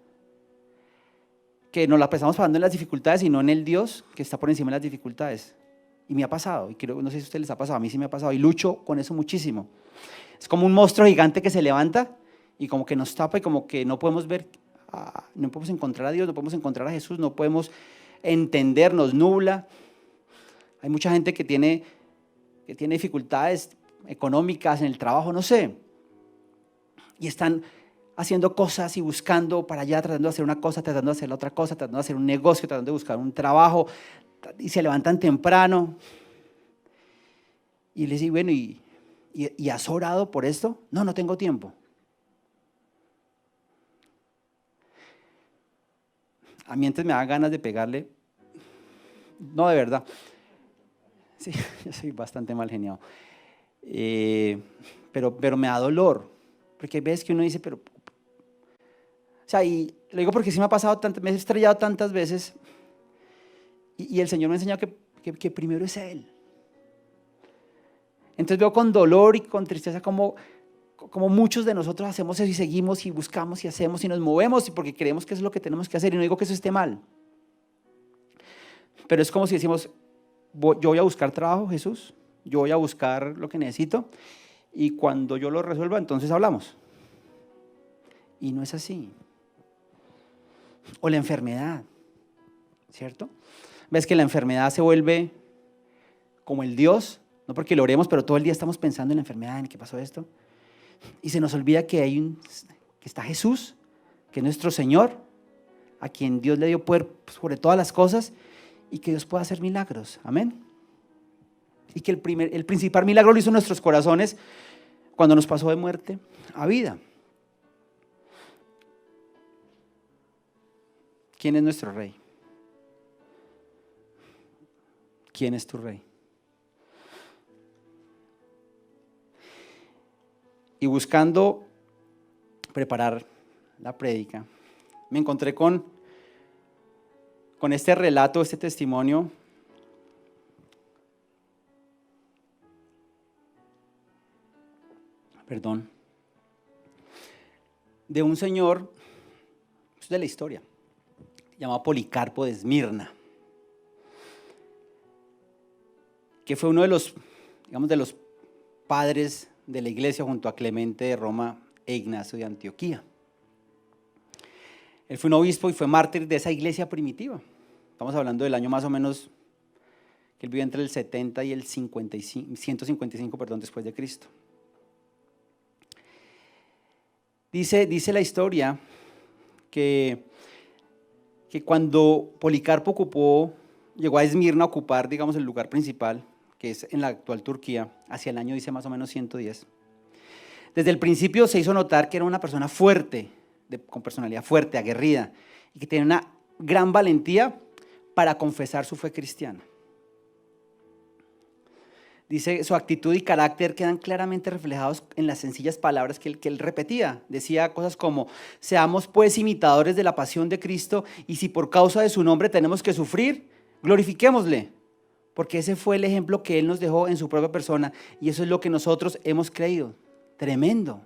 que nos la pasamos pasando en las dificultades y no en el Dios que está por encima de las dificultades. Y me ha pasado, y creo, no sé si a ustedes les ha pasado, a mí sí me ha pasado, y lucho con eso muchísimo. Es como un monstruo gigante que se levanta y como que nos tapa y como que no podemos ver, no podemos encontrar a Dios, no podemos encontrar a Jesús, no podemos entender, nos nubla. Hay mucha gente que tiene dificultades económicas en el trabajo, no sé, y están haciendo cosas y buscando para allá, tratando de hacer una cosa, tratando de hacer la otra cosa, tratando de hacer un negocio, tratando de buscar un trabajo, y se levantan temprano. Y les digo, bueno, ¿y has orado por esto? No, no tengo tiempo. A mí antes me da ganas de pegarle. No, de verdad. Sí, yo soy bastante mal geniado. Pero me da dolor. Porque ves que uno dice, o sea, y lo digo porque sí me ha pasado, me he estrellado tantas veces y el Señor me ha enseñado que primero es Él. Entonces veo con dolor y con tristeza como muchos de nosotros hacemos eso y seguimos y buscamos y hacemos y nos movemos y porque creemos que eso es lo que tenemos que hacer, y no digo que eso esté mal. Pero es como si decimos, yo voy a buscar trabajo, Jesús, yo voy a buscar lo que necesito y cuando yo lo resuelva entonces hablamos. Y no es así. O la enfermedad, ¿cierto? Ves que la enfermedad se vuelve como el Dios, no porque lo oremos, pero todo el día estamos pensando en la enfermedad, en qué pasó esto. Y se nos olvida que está Jesús, que es nuestro Señor, a quien Dios le dio poder sobre todas las cosas y que Dios puede hacer milagros. Amén. Y que el principal milagro lo hizo en nuestros corazones cuando nos pasó de muerte a vida. ¿Quién es nuestro rey? ¿Quién es tu rey? Y buscando preparar la prédica, me encontré con este relato, este testimonio de un señor de la historia, llamado Policarpo de Esmirna, que fue uno de los padres de la iglesia junto a Clemente de Roma e Ignacio de Antioquía. Él fue un obispo y fue mártir de esa iglesia primitiva. Estamos hablando del año más o menos que él vivió entre el 70 y el 155 después de Cristo. Dice la historia que cuando Policarpo llegó a Esmirna a ocupar, el lugar principal, que es en la actual Turquía, hacia el año, dice más o menos 110. Desde el principio se hizo notar que era una persona fuerte, con personalidad fuerte, aguerrida, y que tenía una gran valentía para confesar su fe cristiana. Dice, su actitud y carácter quedan claramente reflejados en las sencillas palabras que él repetía. Decía cosas como, seamos pues imitadores de la pasión de Cristo, y si por causa de su nombre tenemos que sufrir, glorifiquémosle. Porque ese fue el ejemplo que Él nos dejó en su propia persona, y eso es lo que nosotros hemos creído. Tremendo,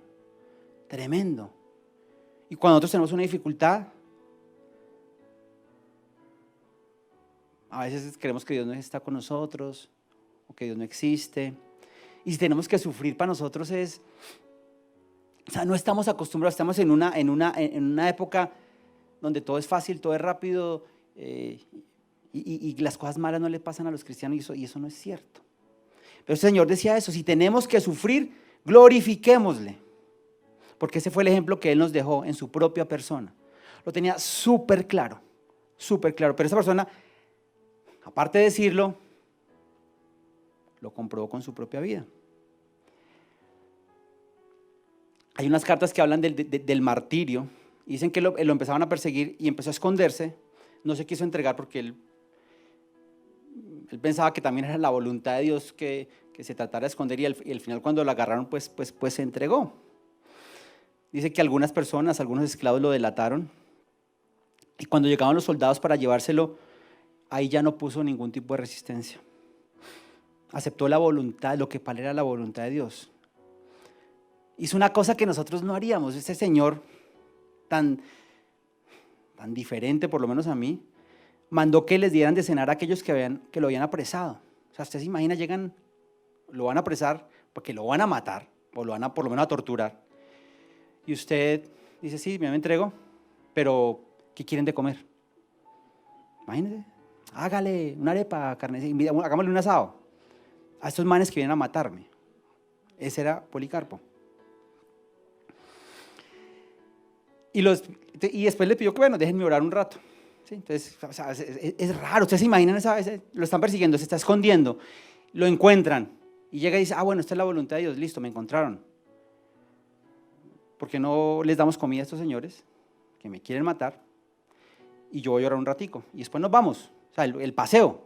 tremendo. Y cuando nosotros tenemos una dificultad, a veces creemos que Dios no está con nosotros, o que Dios no existe. Y si tenemos que sufrir, para nosotros no estamos acostumbrados, estamos en una época donde todo es fácil, todo es rápido, y las cosas malas no le pasan a los cristianos, y eso no es cierto. Pero el Señor decía eso, si tenemos que sufrir, glorifiquémosle, porque ese fue el ejemplo que Él nos dejó en su propia persona. Lo tenía súper claro, pero esa persona, aparte de decirlo, lo comprobó con su propia vida. Hay unas cartas que hablan del martirio. Dicen que lo empezaban a perseguir y empezó a esconderse. No se quiso entregar porque él pensaba que también era la voluntad de Dios que se tratara de esconder, y al final cuando lo agarraron pues se entregó. Dice que algunas personas, algunos esclavos lo delataron, y cuando llegaban los soldados para llevárselo, ahí ya no puso ningún tipo de resistencia. Aceptó la voluntad, lo que para él era la voluntad de Dios. Hizo una cosa que nosotros no haríamos. Este señor tan diferente, por lo menos a mí, mandó que les dieran de cenar a aquellos que lo habían apresado. O sea, usted se imagina, llegan, lo van a apresar porque lo van a matar, o lo van a por lo menos a torturar. Y usted dice, sí, me entrego, pero ¿qué quieren de comer? Imagínense, hágale una arepa, carne, hagámosle un asado a estos manes que vienen a matarme. Ese era Policarpo. Y después le pidió que, bueno, déjenme orar un rato. ¿Sí? Entonces, o sea, es raro. Ustedes se imaginan, lo están persiguiendo, se está escondiendo, lo encuentran y llega y dice, bueno, esta es la voluntad de Dios, listo, me encontraron. ¿Por qué no les damos comida a estos señores que me quieren matar? Y yo voy a orar un ratico y después nos vamos. O sea, el paseo.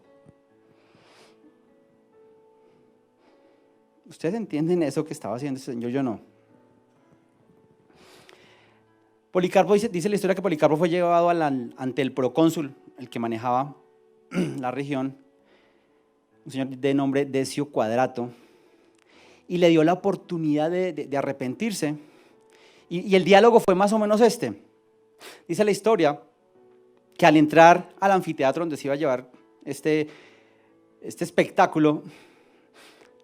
¿Ustedes entienden eso que estaba haciendo ese señor? Yo no. Policarpo dice la historia que Policarpo fue llevado ante el procónsul, el que manejaba la región, un señor de nombre Decio Quadrato, y le dio la oportunidad de arrepentirse. Y el diálogo fue más o menos este. Dice la historia que al entrar al anfiteatro donde se iba a llevar este espectáculo,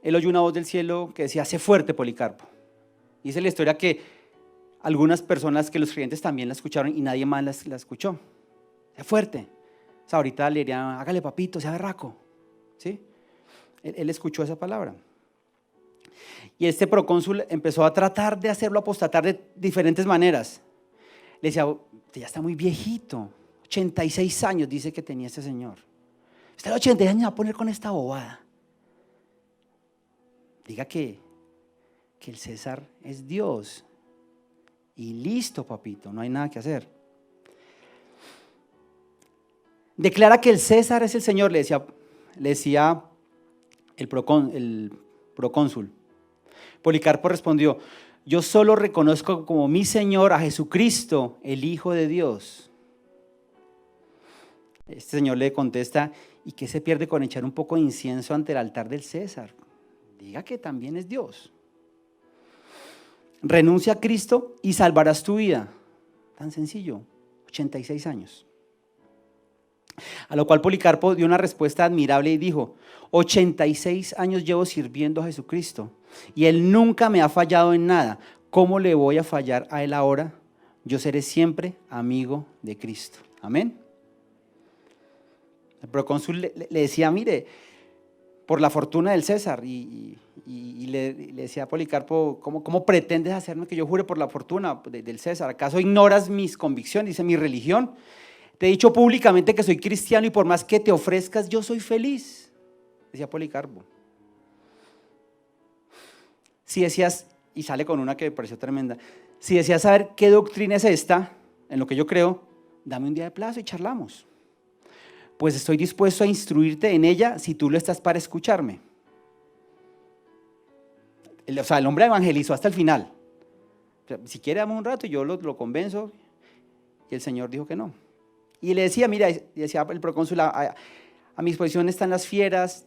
él oyó una voz del cielo que decía, sé fuerte, Policarpo. Dice la historia que algunas personas, que los creyentes también la escucharon y nadie más la escuchó. Sé fuerte. O sea, ahorita le dirían, hágale papito, sea berraco. ¿Sí? Él escuchó esa palabra. Y este procónsul empezó a tratar de hacerlo apostatar de diferentes maneras. Le decía, usted ya está muy viejito, 86 años dice que tenía este señor. Usted a los 86 años va a poner con esta bobada. Diga que el César es Dios. Y listo, papito, no hay nada que hacer. Declara que el César es el Señor, le decía el procónsul. Policarpo respondió, yo solo reconozco como mi Señor a Jesucristo, el Hijo de Dios. Este señor le contesta, ¿y qué se pierde con echar un poco de incienso ante el altar del César? Diga que también es Dios. Renuncia a Cristo y salvarás tu vida. Tan sencillo, 86 años. A lo cual Policarpo dio una respuesta admirable y dijo, 86 años llevo sirviendo a Jesucristo y Él nunca me ha fallado en nada. ¿Cómo le voy a fallar a Él ahora? Yo seré siempre amigo de Cristo. Amén. El procónsul le decía, mire, por la fortuna del César, y le decía a Policarpo, ¿cómo pretendes hacerme que yo jure por la fortuna del César? ¿Acaso ignoras mis convicciones? Dice, mi religión. Te he dicho públicamente que soy cristiano y por más que te ofrezcas, yo soy feliz, decía Policarpo. Si decías, y sale con una que me pareció tremenda, si deseas saber qué doctrina es esta, en lo que yo creo, dame un día de plazo y charlamos. Pues estoy dispuesto a instruirte en ella si tú lo estás para escucharme. O sea, el hombre evangelizó hasta el final. O sea, si quiere, dame un rato y yo lo convenzo. Y el Señor dijo que no. Y le decía, mira, decía el procónsul, a mi disposición están las fieras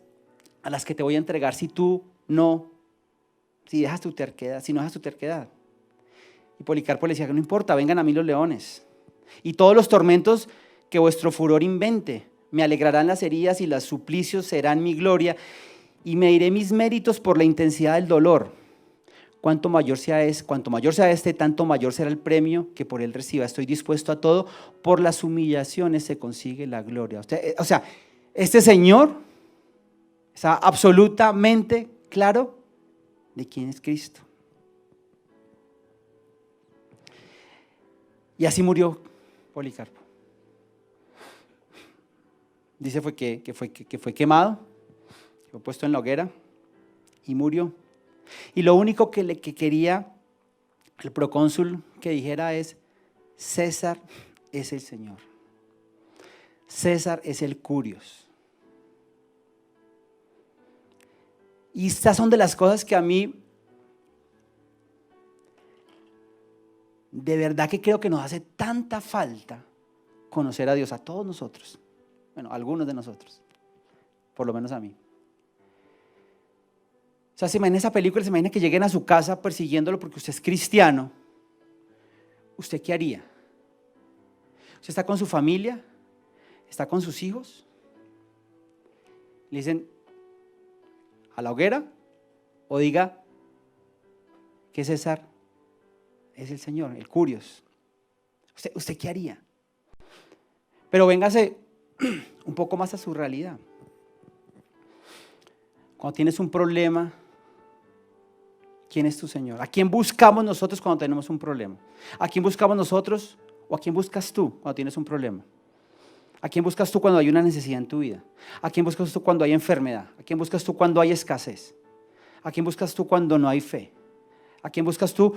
a las que te voy a entregar si tú no, si dejas tu terquedad, si no dejas tu terquedad. Y Policarpo le decía que no importa, vengan a mí los leones. Y todos los tormentos que vuestro furor invente, me alegrarán las heridas y los suplicios serán mi gloria, y me diré mis méritos por la intensidad del dolor. Cuanto mayor sea este, tanto mayor será el premio que por él reciba. Estoy dispuesto a todo, por las humillaciones se consigue la gloria. O sea, este señor está absolutamente claro de quién es Cristo. Y así murió Policarpo. Dice que fue quemado, fue puesto en la hoguera y murió. Y lo único que quería el procónsul que dijera es: César es el Señor. César es el Curios. Y estas son de las cosas que a mí de verdad que creo que nos hace tanta falta conocer a Dios, a todos nosotros. Bueno, a algunos de nosotros, por lo menos a mí. O sea, se imagina esa película, se imagina que lleguen a su casa persiguiéndolo porque usted es cristiano. ¿Usted qué haría? ¿Usted está con su familia? ¿Está con sus hijos? Le dicen: ¿a la hoguera? O diga que César es el Señor, el Curios. ¿Usted qué haría? Pero véngase un poco más a su realidad. Cuando tienes un problema, ¿quién es tu Señor? ¿A quién buscamos nosotros cuando tenemos un problema? ¿A quién buscamos nosotros o a quién buscas tú cuando tienes un problema? ¿A quién buscas tú cuando hay una necesidad en tu vida? ¿A quién buscas tú cuando hay enfermedad? ¿A quién buscas tú cuando hay escasez? ¿A quién buscas tú cuando no hay fe? ¿A quién buscas tú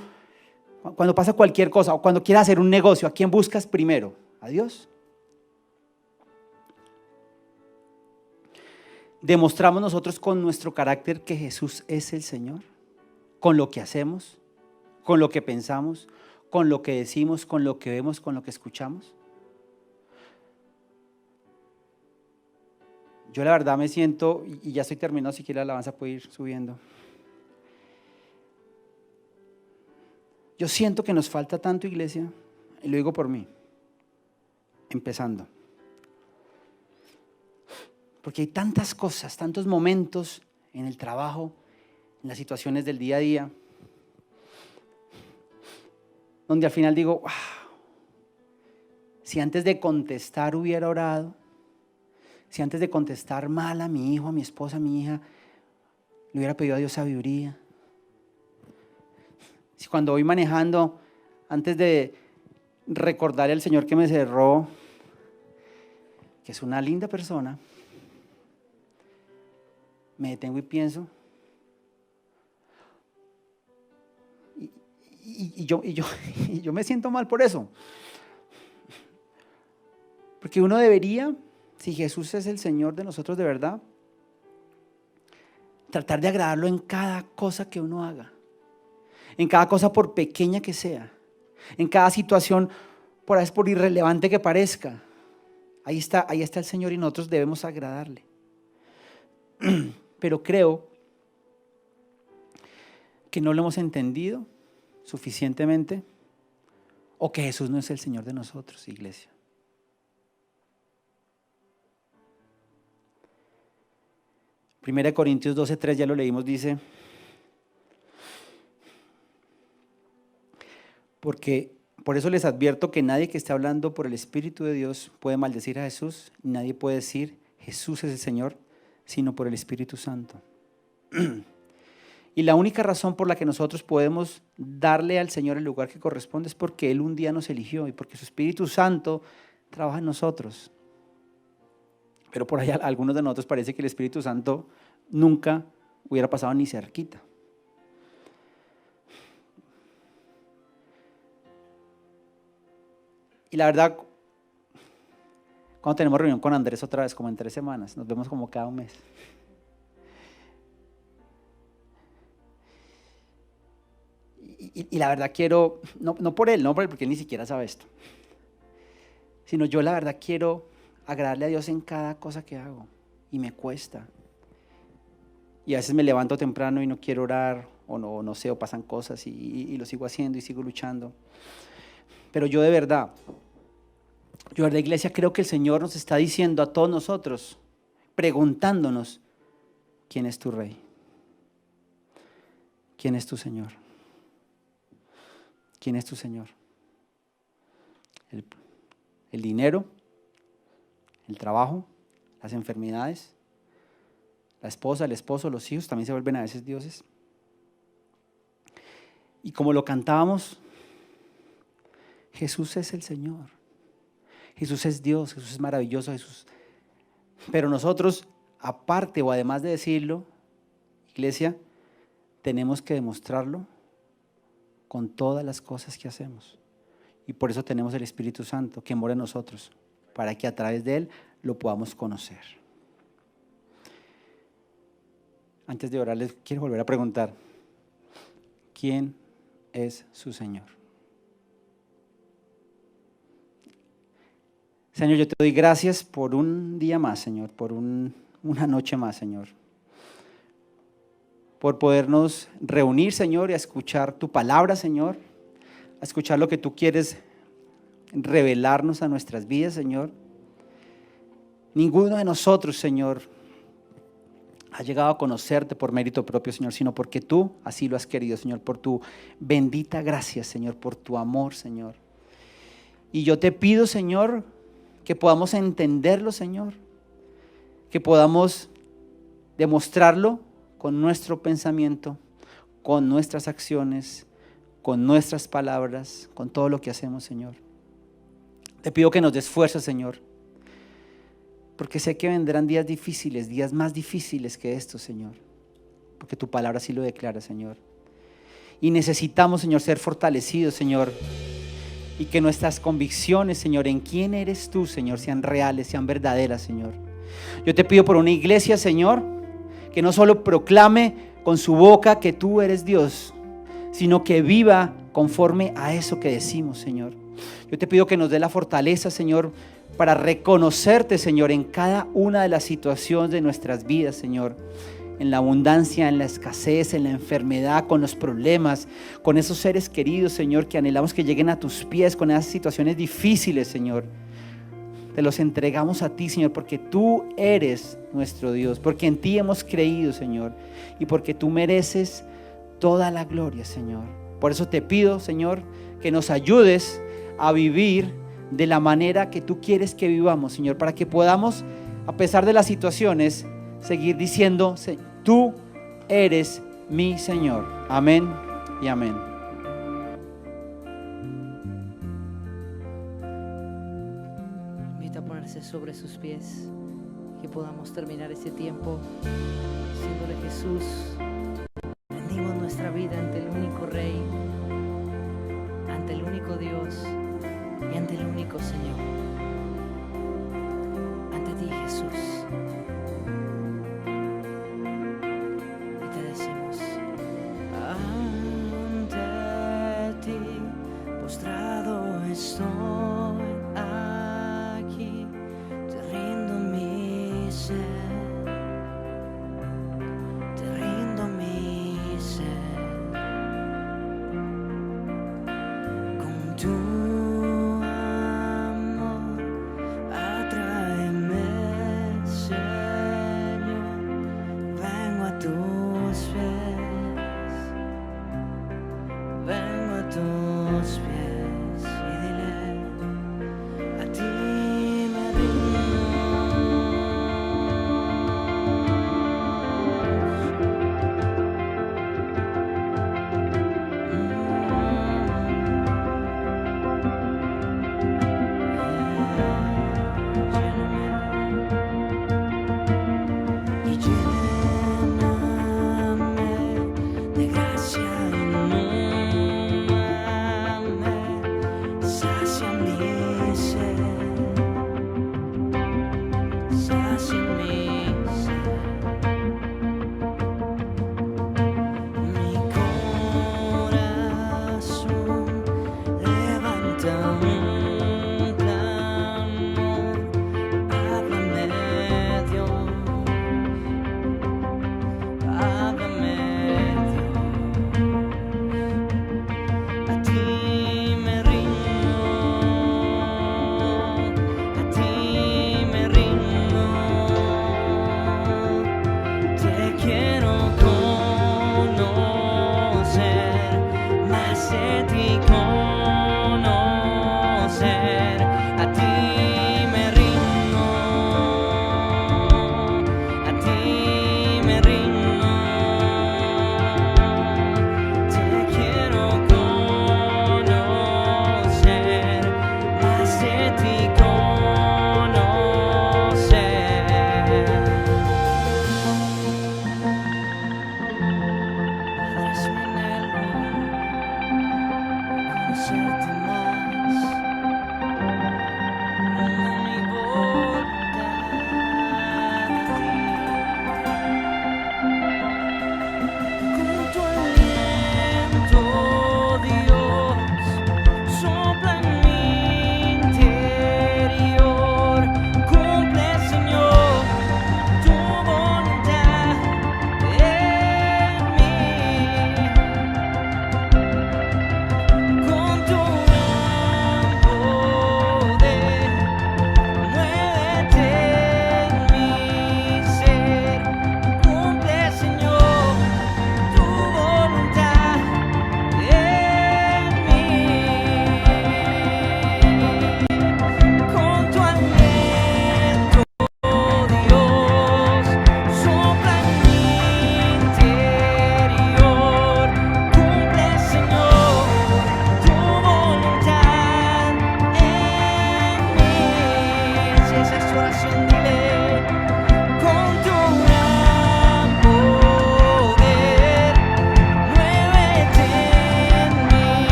cuando pasa cualquier cosa o cuando quieras hacer un negocio? ¿A quién buscas primero? ¿A Dios? ¿Demostramos nosotros con nuestro carácter que Jesús es el Señor? ¿Con lo que hacemos? ¿Con lo que pensamos? ¿Con lo que decimos? ¿Con lo que vemos? ¿Con lo que escuchamos? Yo la verdad me siento, y ya estoy terminado, si quiere la alabanza puede ir subiendo. Yo siento que nos falta tanto, iglesia, y lo digo por mí, empezando. Porque hay tantas cosas, tantos momentos en el trabajo, en las situaciones del día a día, donde al final digo: wow, si antes de contestar hubiera orado, si antes de contestar mal a mi hijo, a mi esposa, a mi hija, le hubiera pedido a Dios sabiduría. Si cuando voy manejando, antes de recordarle al Señor que me cerró, que es una linda persona, me detengo y pienso, y yo me siento mal por eso. Porque uno debería, si Jesús es el Señor de nosotros de verdad, tratar de agradarlo en cada cosa que uno haga, en cada cosa por pequeña que sea, en cada situación por irrelevante que parezca. Ahí está el Señor y nosotros debemos agradarle. Pero creo que no lo hemos entendido suficientemente, o que Jesús no es el Señor de nosotros, iglesia. Primera de Corintios 12:3, ya lo leímos, dice: porque por eso les advierto que nadie que esté hablando por el Espíritu de Dios puede maldecir a Jesús, nadie puede decir Jesús es el Señor, sino por el Espíritu Santo. Y la única razón por la que nosotros podemos darle al Señor el lugar que corresponde es porque Él un día nos eligió y porque su Espíritu Santo trabaja en nosotros. Pero por allá a algunos de nosotros parece que el Espíritu Santo nunca hubiera pasado ni cerquita. Y la verdad, cuando tenemos reunión con Andrés otra vez, como en 3 semanas, nos vemos como cada un mes. Y la verdad quiero, no por él, porque él ni siquiera sabe esto, sino yo la verdad quiero agradarle a Dios en cada cosa que hago, y me cuesta. Y a veces me levanto temprano y no quiero orar, o no sé, o pasan cosas y lo sigo haciendo y sigo luchando. Pero yo de verdad, iglesia, creo que el Señor nos está diciendo a todos nosotros, preguntándonos: ¿quién es tu Rey? ¿Quién es tu Señor? ¿Quién es tu Señor? ¿El dinero? ¿El trabajo? ¿Las enfermedades? ¿La esposa, el esposo, los hijos también se vuelven a veces dioses? Y como lo cantábamos, Jesús es el Señor. Jesús es Dios, Jesús es maravilloso, Jesús. Pero nosotros, aparte o además de decirlo, iglesia, tenemos que demostrarlo con todas las cosas que hacemos. Y por eso tenemos el Espíritu Santo que mora en nosotros, para que a través de Él lo podamos conocer. Antes de orar, les quiero volver a preguntar, ¿quién es su Señor? Señor, yo te doy gracias por un día más, Señor, por una noche más, Señor. Por podernos reunir, Señor, y a escuchar tu palabra, Señor, a escuchar lo que tú quieres revelarnos a nuestras vidas, Señor. Ninguno de nosotros, Señor, ha llegado a conocerte por mérito propio, Señor, sino porque tú así lo has querido, Señor, por tu bendita gracia, Señor, por tu amor, Señor. Y yo te pido, Señor, que podamos entenderlo, Señor, que podamos demostrarlo con nuestro pensamiento, con nuestras acciones, con nuestras palabras, con todo lo que hacemos, Señor. Te pido que nos des fuerza, Señor, porque sé que vendrán días difíciles, días más difíciles que estos, Señor, porque tu palabra así lo declara, Señor. Y necesitamos, Señor, ser fortalecidos, Señor, y que nuestras convicciones, Señor, en quién eres tú, Señor, sean reales, sean verdaderas, Señor. Yo te pido por una iglesia, Señor, que no solo proclame con su boca que tú eres Dios, sino que viva conforme a eso que decimos, Señor. Yo te pido que nos dé la fortaleza, Señor, para reconocerte, Señor, en cada una de las situaciones de nuestras vidas, Señor. En la abundancia, en la escasez, en la enfermedad, con los problemas, con esos seres queridos, Señor, que anhelamos que lleguen a tus pies, con esas situaciones difíciles, Señor. Te los entregamos a ti, Señor, porque tú eres nuestro Dios, porque en ti hemos creído, Señor, y porque tú mereces toda la gloria, Señor. Por eso te pido, Señor, que nos ayudes a vivir de la manera que tú quieres que vivamos, Señor, para que podamos, a pesar de las situaciones, seguir diciendo, tú eres mi Señor. Amén y amén. Invita a ponerse sobre sus pies, que podamos terminar este tiempo diciéndole: Jesús, rendimos nuestra vida ante el único Rey, ante el único Dios y ante el único Señor. Ante ti, Jesús. Y te decimos: ante ti postrado estoy aquí, te rindo mi ser, te rindo mi ser. Con tu amor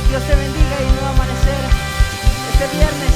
Dios te bendiga y un nuevo amanecer este viernes.